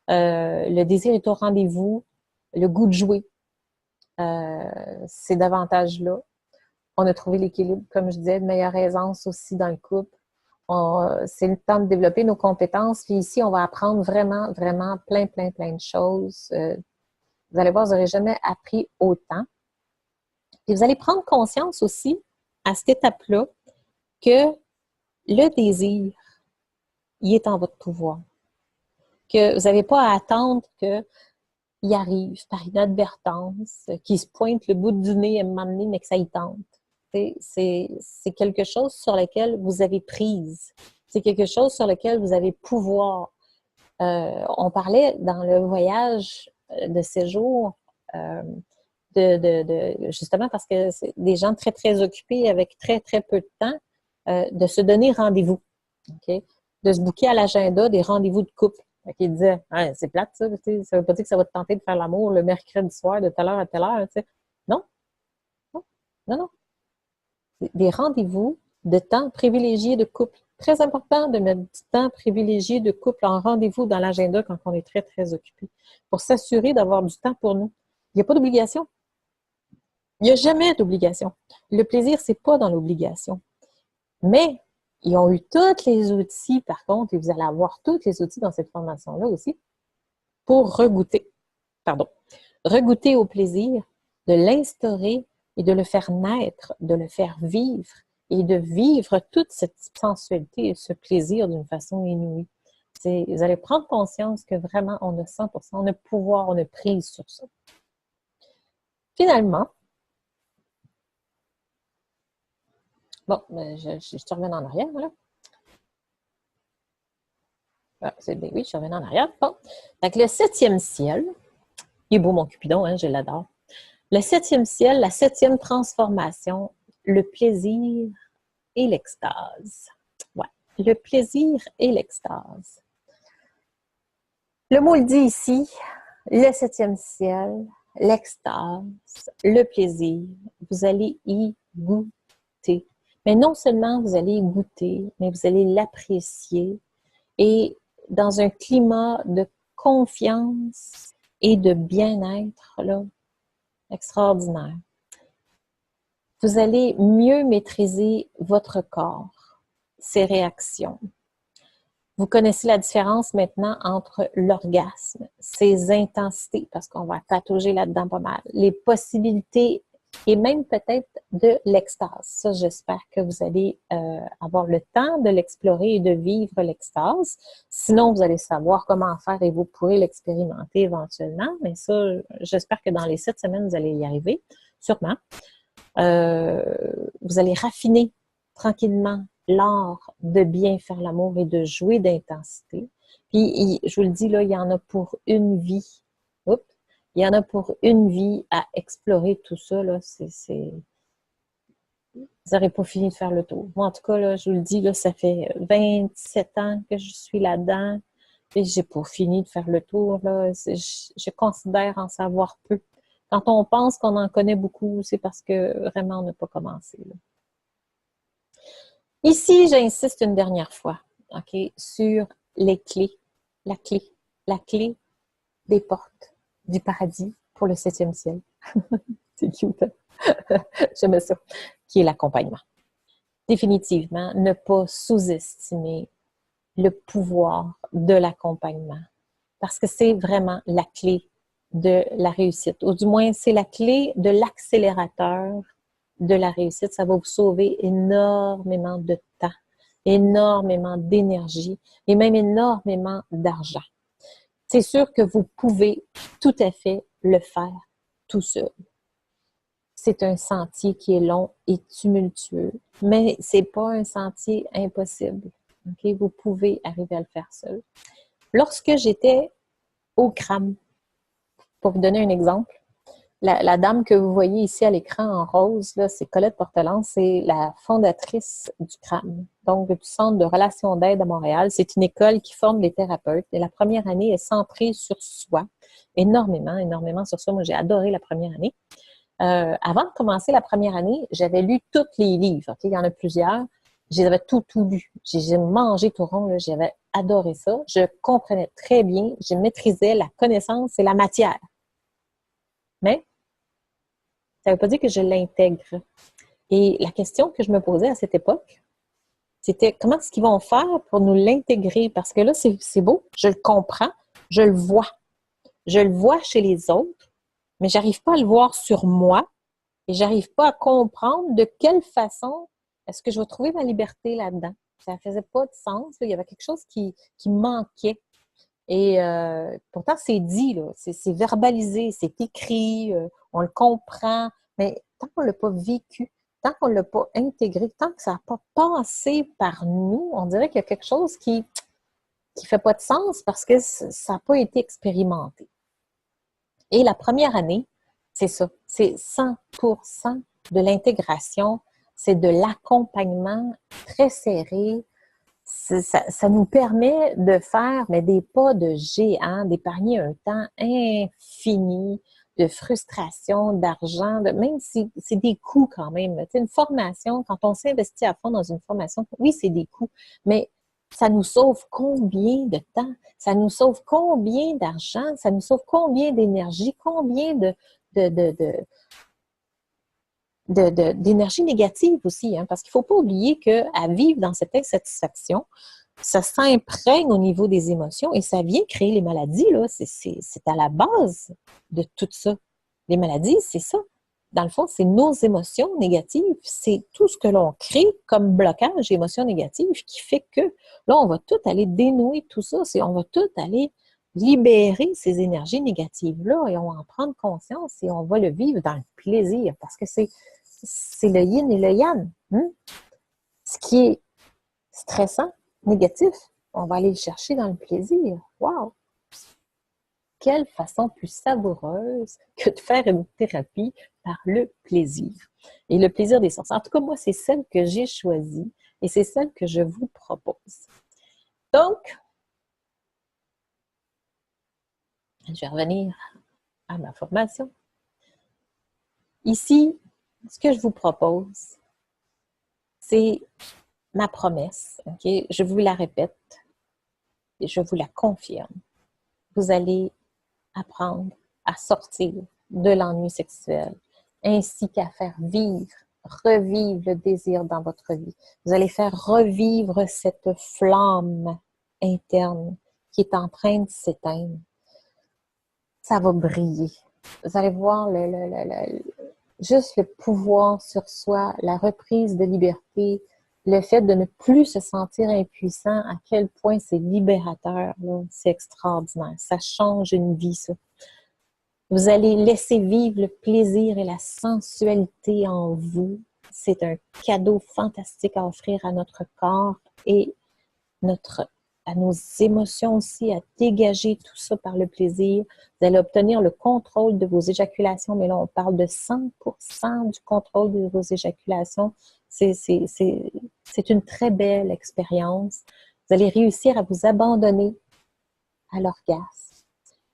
Le désir est au rendez-vous, le goût de jouer, c'est davantage là. On a trouvé l'équilibre, comme je disais, de meilleure aisance aussi dans le couple. C'est le temps de développer nos compétences. Puis ici, on va apprendre vraiment, vraiment plein de choses. Vous allez voir, vous n'aurez jamais appris autant. Et vous allez prendre conscience aussi, à cette étape-là, que le désir, il est en votre pouvoir. Que vous n'avez pas à attendre qu'il arrive par inadvertance, qu'il se pointe le bout du nez à un moment donné, mais que ça y tente. C'est quelque chose sur lequel vous avez prise. C'est quelque chose sur lequel vous avez pouvoir. On parlait dans le voyage de séjour justement parce que c'est des gens très, très occupés avec très, très peu de temps, de se donner rendez-vous. Okay? De se booker à l'agenda des rendez-vous de couple. Qui disait, ah, c'est plate ça, ça veut pas dire que ça va te tenter de faire l'amour le mercredi soir de telle heure à telle heure. T'sais. Non, non. Des rendez-vous de temps privilégié de couple. Très important de mettre du temps privilégié de couple en rendez-vous dans l'agenda quand on est très, très occupé. Pour s'assurer d'avoir du temps pour nous. Il n'y a pas d'obligation. Il n'y a jamais d'obligation. Le plaisir, c'est pas dans l'obligation. Mais ils ont eu tous les outils, par contre, et vous allez avoir tous les outils dans cette formation-là aussi, pour regoûter au plaisir, de l'instaurer et de le faire naître, de le faire vivre et de vivre toute cette sensualité et ce plaisir d'une façon inouïe. Vous allez prendre conscience que vraiment, on a 100%, on a pouvoir, on a prise sur ça. Finalement, bon, ben, je te reviens en arrière, voilà. Ah, oui, je reviens en arrière. Bon. Donc, le 7e ciel, il est beau mon Cupidon, hein, je l'adore. Le 7e ciel, la 7e transformation, le plaisir et l'extase. Ouais, le plaisir et l'extase. Le mot le dit ici, le 7e ciel, l'extase, le plaisir, vous allez y goûter. Mais non seulement vous allez y goûter, mais vous allez l'apprécier et dans un climat de confiance et de bien-être là, extraordinaire. Vous allez mieux maîtriser votre corps, ses réactions. Vous connaissez la différence maintenant entre l'orgasme, ses intensités, parce qu'on va patauger là-dedans pas mal, les possibilités et même peut-être de l'extase. Ça, j'espère que vous allez avoir le temps de l'explorer et de vivre l'extase. Sinon, vous allez savoir comment faire et vous pourrez l'expérimenter éventuellement. Mais ça, j'espère que dans les 7 semaines, vous allez y arriver, sûrement. Vous allez raffiner tranquillement l'art de bien faire l'amour et de jouer d'intensité. Puis, je vous le dis, là, il y en a pour une vie. Oups. Il y en a pour une vie à explorer tout ça. Là, vous n'aurez pas fini de faire le tour. Moi, en tout cas, là, je vous le dis, là, ça fait 27 ans que je suis là-dedans et j'ai pas fini de faire le tour. Là. Je considère en savoir peu. Quand on pense qu'on en connaît beaucoup, c'est parce que vraiment, on n'a pas commencé. Là. Ici, j'insiste une dernière fois, OK, sur les clés, la clé des portes du paradis pour le 7e ciel. C'est cute, hein? J'aime ça, qui est l'accompagnement. Définitivement, ne pas sous-estimer le pouvoir de l'accompagnement, parce que c'est vraiment la clé de la réussite, ou du moins, c'est la clé de l'accélérateur de la réussite. Ça va vous sauver énormément de temps, énormément d'énergie et même énormément d'argent. C'est sûr que vous pouvez tout à fait le faire tout seul. C'est un sentier qui est long et tumultueux, mais c'est pas un sentier impossible. Okay? Vous pouvez arriver à le faire seul. Lorsque j'étais au CRAM, pour vous donner un exemple, la dame que vous voyez ici à l'écran en rose, c'est Colette Portelance, c'est la fondatrice du CRAM, donc du Centre de relations d'aide à Montréal. C'est une école qui forme des thérapeutes et la première année est centrée sur soi, énormément sur soi. Moi, j'ai adoré la première année. Avant de commencer la première année, j'avais lu tous les livres. Okay? Il y en a plusieurs. J'avais tout lu. J'ai mangé tout rond. J'avais adoré ça. Je comprenais très bien. Je maîtrisais la connaissance et la matière. Mais ça ne veut pas dire que je l'intègre. Et la question que je me posais à cette époque, c'était comment est-ce qu'ils vont faire pour nous l'intégrer? Parce que là, c'est beau, je le comprends, je le vois. Je le vois chez les autres, mais j'arrive pas à le voir sur moi et j'arrive pas à comprendre de quelle façon est-ce que je vais trouver ma liberté là-dedans. Ça faisait pas de sens. Là. Il y avait quelque chose qui manquait. Et pourtant, c'est dit, c'est verbalisé, c'est écrit, on le comprend, mais tant qu'on ne l'a pas vécu, tant qu'on ne l'a pas intégré, tant que ça n'a pas passé par nous, on dirait qu'il y a quelque chose qui fait pas de sens parce que ça n'a pas été expérimenté. Et la première année, c'est ça, c'est 100% de l'intégration, c'est de l'accompagnement très serré. Ça nous permet de faire des pas de géant, d'épargner un temps infini de frustration, d'argent, même si c'est des coûts quand même. Tu sais, une formation, quand on s'investit à fond dans une formation, oui, c'est des coûts, mais ça nous sauve combien de temps? Ça nous sauve combien d'argent? Ça nous sauve combien d'énergie? Combien de d'énergie négative aussi, hein, parce qu'il ne faut pas oublier qu'à vivre dans cette insatisfaction, ça s'imprègne au niveau des émotions et ça vient créer les maladies, là. C'est à la base de tout ça. Les maladies, c'est ça. Dans le fond, c'est nos émotions négatives, c'est tout ce que l'on crée comme blocage d'émotions négatives qui fait que là, on va tout aller dénouer tout ça, on va tout aller libérer ces énergies négatives-là et on va en prendre conscience et on va le vivre dans le plaisir parce que c'est le yin et le yang. Hein? Ce qui est stressant, négatif, on va aller le chercher dans le plaisir. Wow! Quelle façon plus savoureuse que de faire une thérapie par le plaisir. Et le plaisir des sens. En tout cas, moi, c'est celle que j'ai choisie et c'est celle que je vous propose. Donc, je vais revenir à ma formation. Ici, ce que je vous propose, c'est ma promesse. Okay? Je vous la répète et je vous la confirme. Vous allez apprendre à sortir de l'ennui sexuel, ainsi qu'à faire revivre le désir dans votre vie. Vous allez faire revivre cette flamme interne qui est en train de s'éteindre. Ça va briller. Vous allez voir juste le pouvoir sur soi, la reprise de liberté, le fait de ne plus se sentir impuissant, à quel point c'est libérateur, c'est extraordinaire. Ça change une vie, ça. Vous allez laisser vivre le plaisir et la sensualité en vous. C'est un cadeau fantastique à offrir à notre corps et à nos émotions aussi, à dégager tout ça par le plaisir. Vous allez obtenir le contrôle de vos éjaculations, mais là, on parle de 100% du contrôle de vos éjaculations. C'est une très belle expérience. Vous allez réussir à vous abandonner à l'orgasme,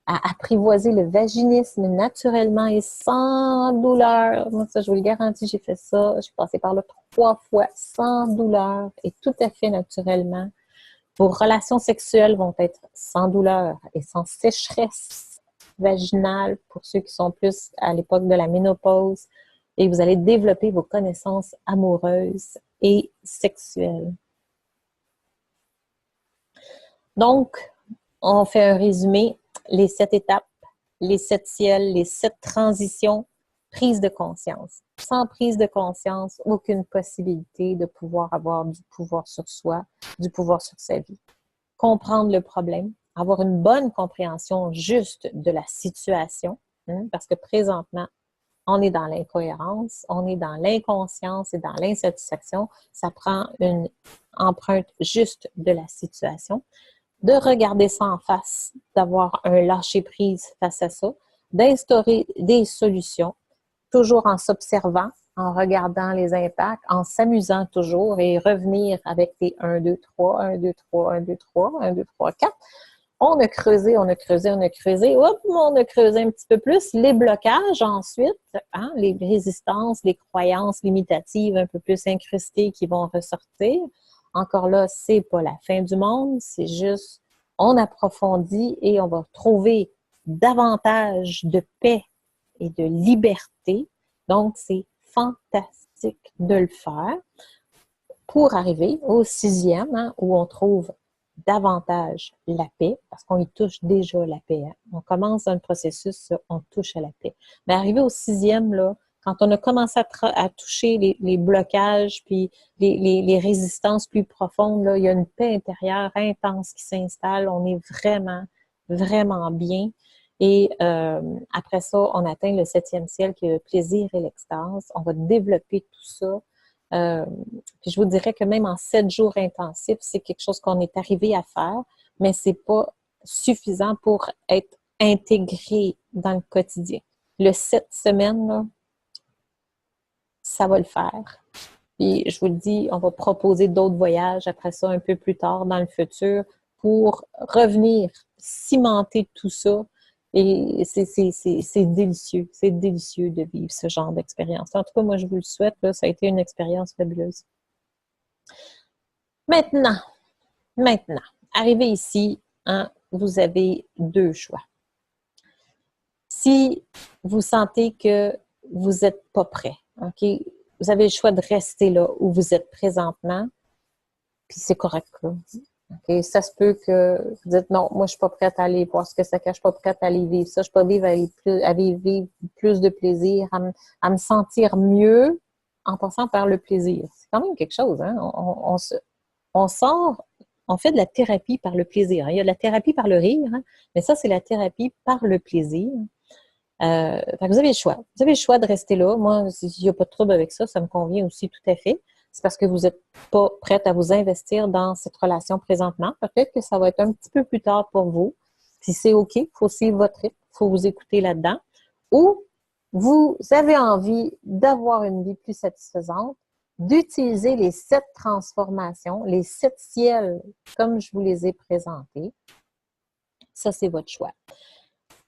à apprivoiser le vaginisme naturellement et sans douleur. Moi, ça, je vous le garantis, j'ai fait ça. Je suis passée par là 3 fois sans douleur et tout à fait naturellement. Vos relations sexuelles vont être sans douleur et sans sécheresse vaginale pour ceux qui sont plus à l'époque de la ménopause. Et vous allez développer vos connaissances amoureuses et sexuelles. Donc, on fait un résumé. Les 7 étapes, les 7 ciels, les 7 transitions, prise de conscience. Sans prise de conscience, aucune possibilité de pouvoir avoir du pouvoir sur soi, du pouvoir sur sa vie. Comprendre le problème, avoir une bonne compréhension juste de la situation, parce que présentement, on est dans l'incohérence, on est dans l'inconscience et dans l'insatisfaction. Ça prend une empreinte juste de la situation. De regarder ça en face, d'avoir un lâcher-prise face à ça, d'instaurer des solutions, toujours en s'observant, en regardant les impacts, en s'amusant toujours et revenir avec des 1, 2, 3, 1, 2, 3, 1, 2, 3, 1, 2, 3, 4. On a creusé, on a creusé, on a creusé. Hop, on a creusé un petit peu plus. Les blocages ensuite, les résistances, les croyances limitatives un peu plus incrustées qui vont ressortir. Encore là, c'est pas la fin du monde, c'est juste, on approfondit et on va trouver davantage de paix et de liberté. Donc, c'est fantastique de le faire pour arriver au 6e, où on trouve davantage la paix, parce qu'on y touche déjà la paix. On commence dans le processus, on touche à la paix. Mais arrivé au 6e, là, quand on a commencé à toucher les blocages, puis les résistances plus profondes, là, il y a une paix intérieure intense qui s'installe. On est vraiment, vraiment bien. Et après ça, on atteint le 7e ciel qui est le plaisir et l'extase. On va développer tout ça. Puis je vous dirais que même en 7 jours intensifs, c'est quelque chose qu'on est arrivé à faire, mais c'est pas suffisant pour être intégré dans le quotidien. Le 7 semaines, là, ça va le faire. Puis je vous le dis, on va proposer d'autres voyages après ça un peu plus tard dans le futur pour revenir cimenter tout ça. Et c'est délicieux de vivre ce genre d'expérience. En tout cas, moi, je vous le souhaite, là, ça a été une expérience fabuleuse. Maintenant, arrivé ici, vous avez 2 choix. Si vous sentez que vous n'êtes pas prêt, OK? Vous avez le choix de rester là où vous êtes présentement, puis c'est correct, là. OK? Ça se peut que vous dites non, moi, je suis pas prête à aller voir ce que ça cache, je suis pas prête à aller vivre ça, je suis pas vivre à vivre plus de plaisir, à me sentir mieux en passant par le plaisir. C'est quand même quelque chose, hein? On sort, on fait de la thérapie par le plaisir. Il y a de la thérapie par le rire, hein? Mais ça, c'est la thérapie par le plaisir. Fait que vous avez le choix. Vous avez le choix de rester là. Moi, il n'y a pas de trouble avec ça, ça me convient aussi tout à fait. C'est parce que vous n'êtes pas prête à vous investir dans cette relation présentement. Peut-être que ça va être un petit peu plus tard pour vous. Puis c'est OK, il faut suivre votre rythme, il faut vous écouter là-dedans. Ou vous avez envie d'avoir une vie plus satisfaisante, d'utiliser les 7 transformations, les 7 ciels, comme je vous les ai présentés. Ça, c'est votre choix.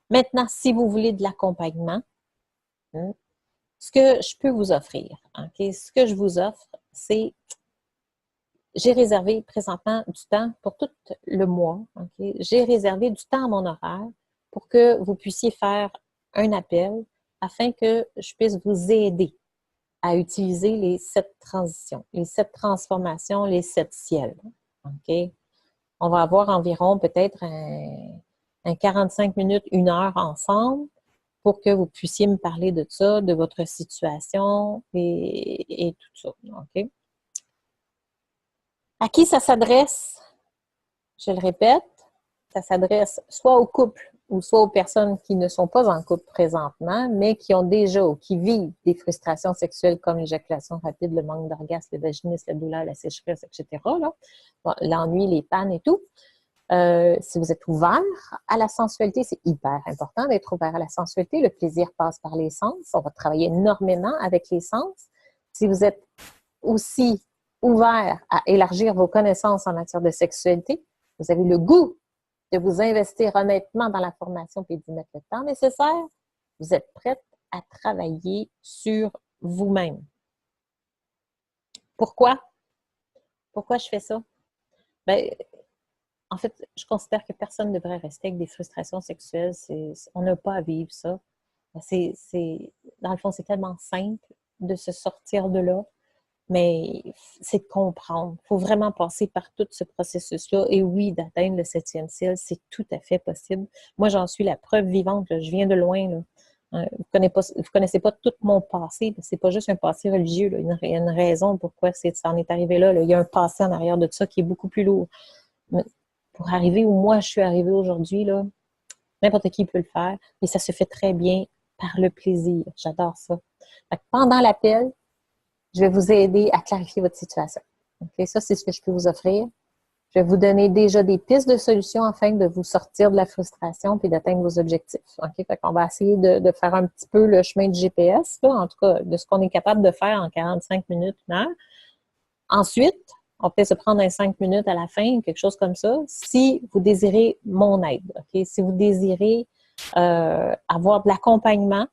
Maintenant, si vous voulez de l'accompagnement, ce que je peux vous offrir, okay? Ce que je vous offre, c'est, j'ai réservé présentement du temps pour tout le mois. Okay? J'ai réservé du temps à mon horaire pour que vous puissiez faire un appel afin que je puisse vous aider à utiliser les 7 transitions, les 7 transformations, les 7 ciels. Okay? On va avoir environ peut-être un 45 minutes, 1 heure ensemble pour que vous puissiez me parler de ça, de votre situation et tout ça. OK? À qui ça s'adresse? Je le répète, ça s'adresse soit aux couples ou soit aux personnes qui ne sont pas en couple présentement, mais qui ont déjà ou qui vivent des frustrations sexuelles comme l'éjaculation rapide, le manque d'orgasme, le vaginisme, la douleur, la sécheresse, etc. Bon, l'ennui, les pannes et tout. Si vous êtes ouvert à la sensualité, c'est hyper important d'être ouvert à la sensualité. Le plaisir passe par les sens. On va travailler énormément avec les sens. Si vous êtes aussi ouvert à élargir vos connaissances en matière de sexualité, vous avez le goût de vous investir honnêtement dans la formation et d'y mettre le temps nécessaire, vous êtes prête à travailler sur vous-même. Pourquoi? Pourquoi je fais ça? Bien, en fait, je considère que personne ne devrait rester avec des frustrations sexuelles. On n'a pas à vivre ça. Dans le fond, c'est tellement simple de se sortir de là, mais c'est de comprendre. Il faut vraiment passer par tout ce processus-là. Et oui, d'atteindre le 7e ciel, c'est tout à fait possible. Moi, j'en suis la preuve vivante. Là. Je viens de loin. Là. Vous connaissez pas tout mon passé. C'est pas juste un passé religieux. Là. Il y a une raison pourquoi ça en est arrivé là. Il y a un passé en arrière de ça qui est beaucoup plus lourd. Mais pour arriver où moi je suis arrivée aujourd'hui, là, n'importe qui peut le faire, et ça se fait très bien par le plaisir. J'adore ça. Pendant l'appel, je vais vous aider à clarifier votre situation. Okay? Ça, c'est ce que je peux vous offrir. Je vais vous donner déjà des pistes de solutions afin de vous sortir de la frustration et d'atteindre vos objectifs. Okay? Fait qu'on va essayer de faire un petit peu le chemin du GPS, là, en tout cas, de ce qu'on est capable de faire en 45 minutes, 1 heure. Ensuite, on peut se prendre un 5 minutes à la fin, quelque chose comme ça, si vous désirez mon aide. Okay? Si vous désirez avoir de l'accompagnement,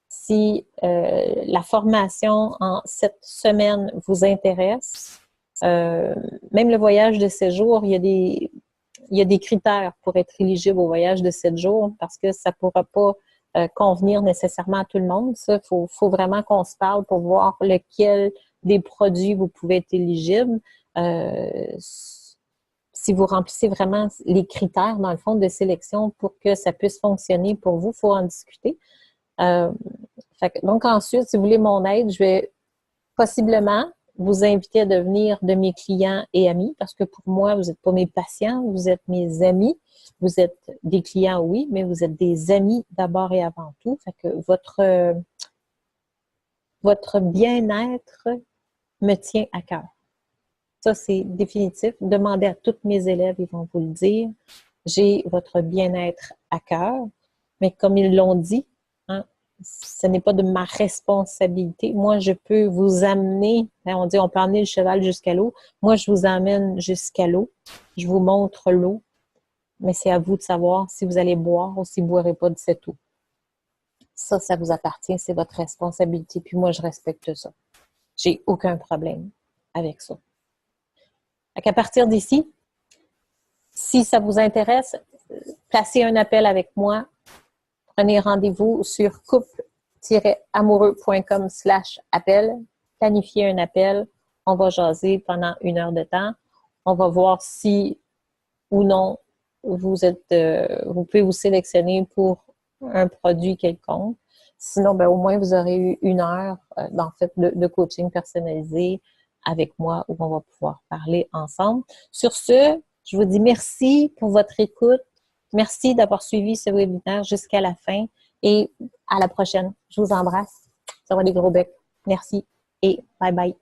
si la formation en 7 semaines vous intéresse, même le voyage de 7 jours, il y a des critères pour être éligible au voyage de 7 jours parce que ça ne pourra pas convenir nécessairement à tout le monde. Ça, faut vraiment qu'on se parle pour voir lequel des produits vous pouvez être éligible. Si vous remplissez vraiment les critères, dans le fond, de sélection pour que ça puisse fonctionner pour vous, il faut en discuter. Donc ensuite, si vous voulez mon aide, je vais possiblement vous inviter à devenir de mes clients et amis, parce que pour moi, vous n'êtes pas mes patients, vous êtes mes amis. Vous êtes des clients, oui, mais vous êtes des amis d'abord et avant tout. Fait que votre bien-être me tient à cœur. Ça, c'est définitif. Demandez à tous mes élèves, ils vont vous le dire. J'ai votre bien-être à cœur, mais comme ils l'ont dit, hein, ce n'est pas de ma responsabilité. Moi, je peux vous amener, hein, on dit on peut emmener le cheval jusqu'à l'eau. Moi, je vous emmène jusqu'à l'eau. Je vous montre l'eau, mais c'est à vous de savoir si vous allez boire ou si vous ne boirez pas de cette eau. Ça vous appartient, c'est votre responsabilité. Puis moi, je respecte ça. J'ai aucun problème avec ça. À partir d'ici, si ça vous intéresse, placez un appel avec moi. Prenez rendez-vous sur amoureux.com/appel, planifier un appel. On va jaser pendant 1 heure de temps. On va voir si ou non vous pouvez vous sélectionner pour un produit quelconque. Sinon, ben, au moins, vous aurez eu 1 heure en fait, de coaching personnalisé avec moi où on va pouvoir parler ensemble. Sur ce, je vous dis merci pour votre écoute. Merci d'avoir suivi ce webinaire jusqu'à la fin et à la prochaine. Je vous embrasse. Ça va des gros becs. Merci et bye bye.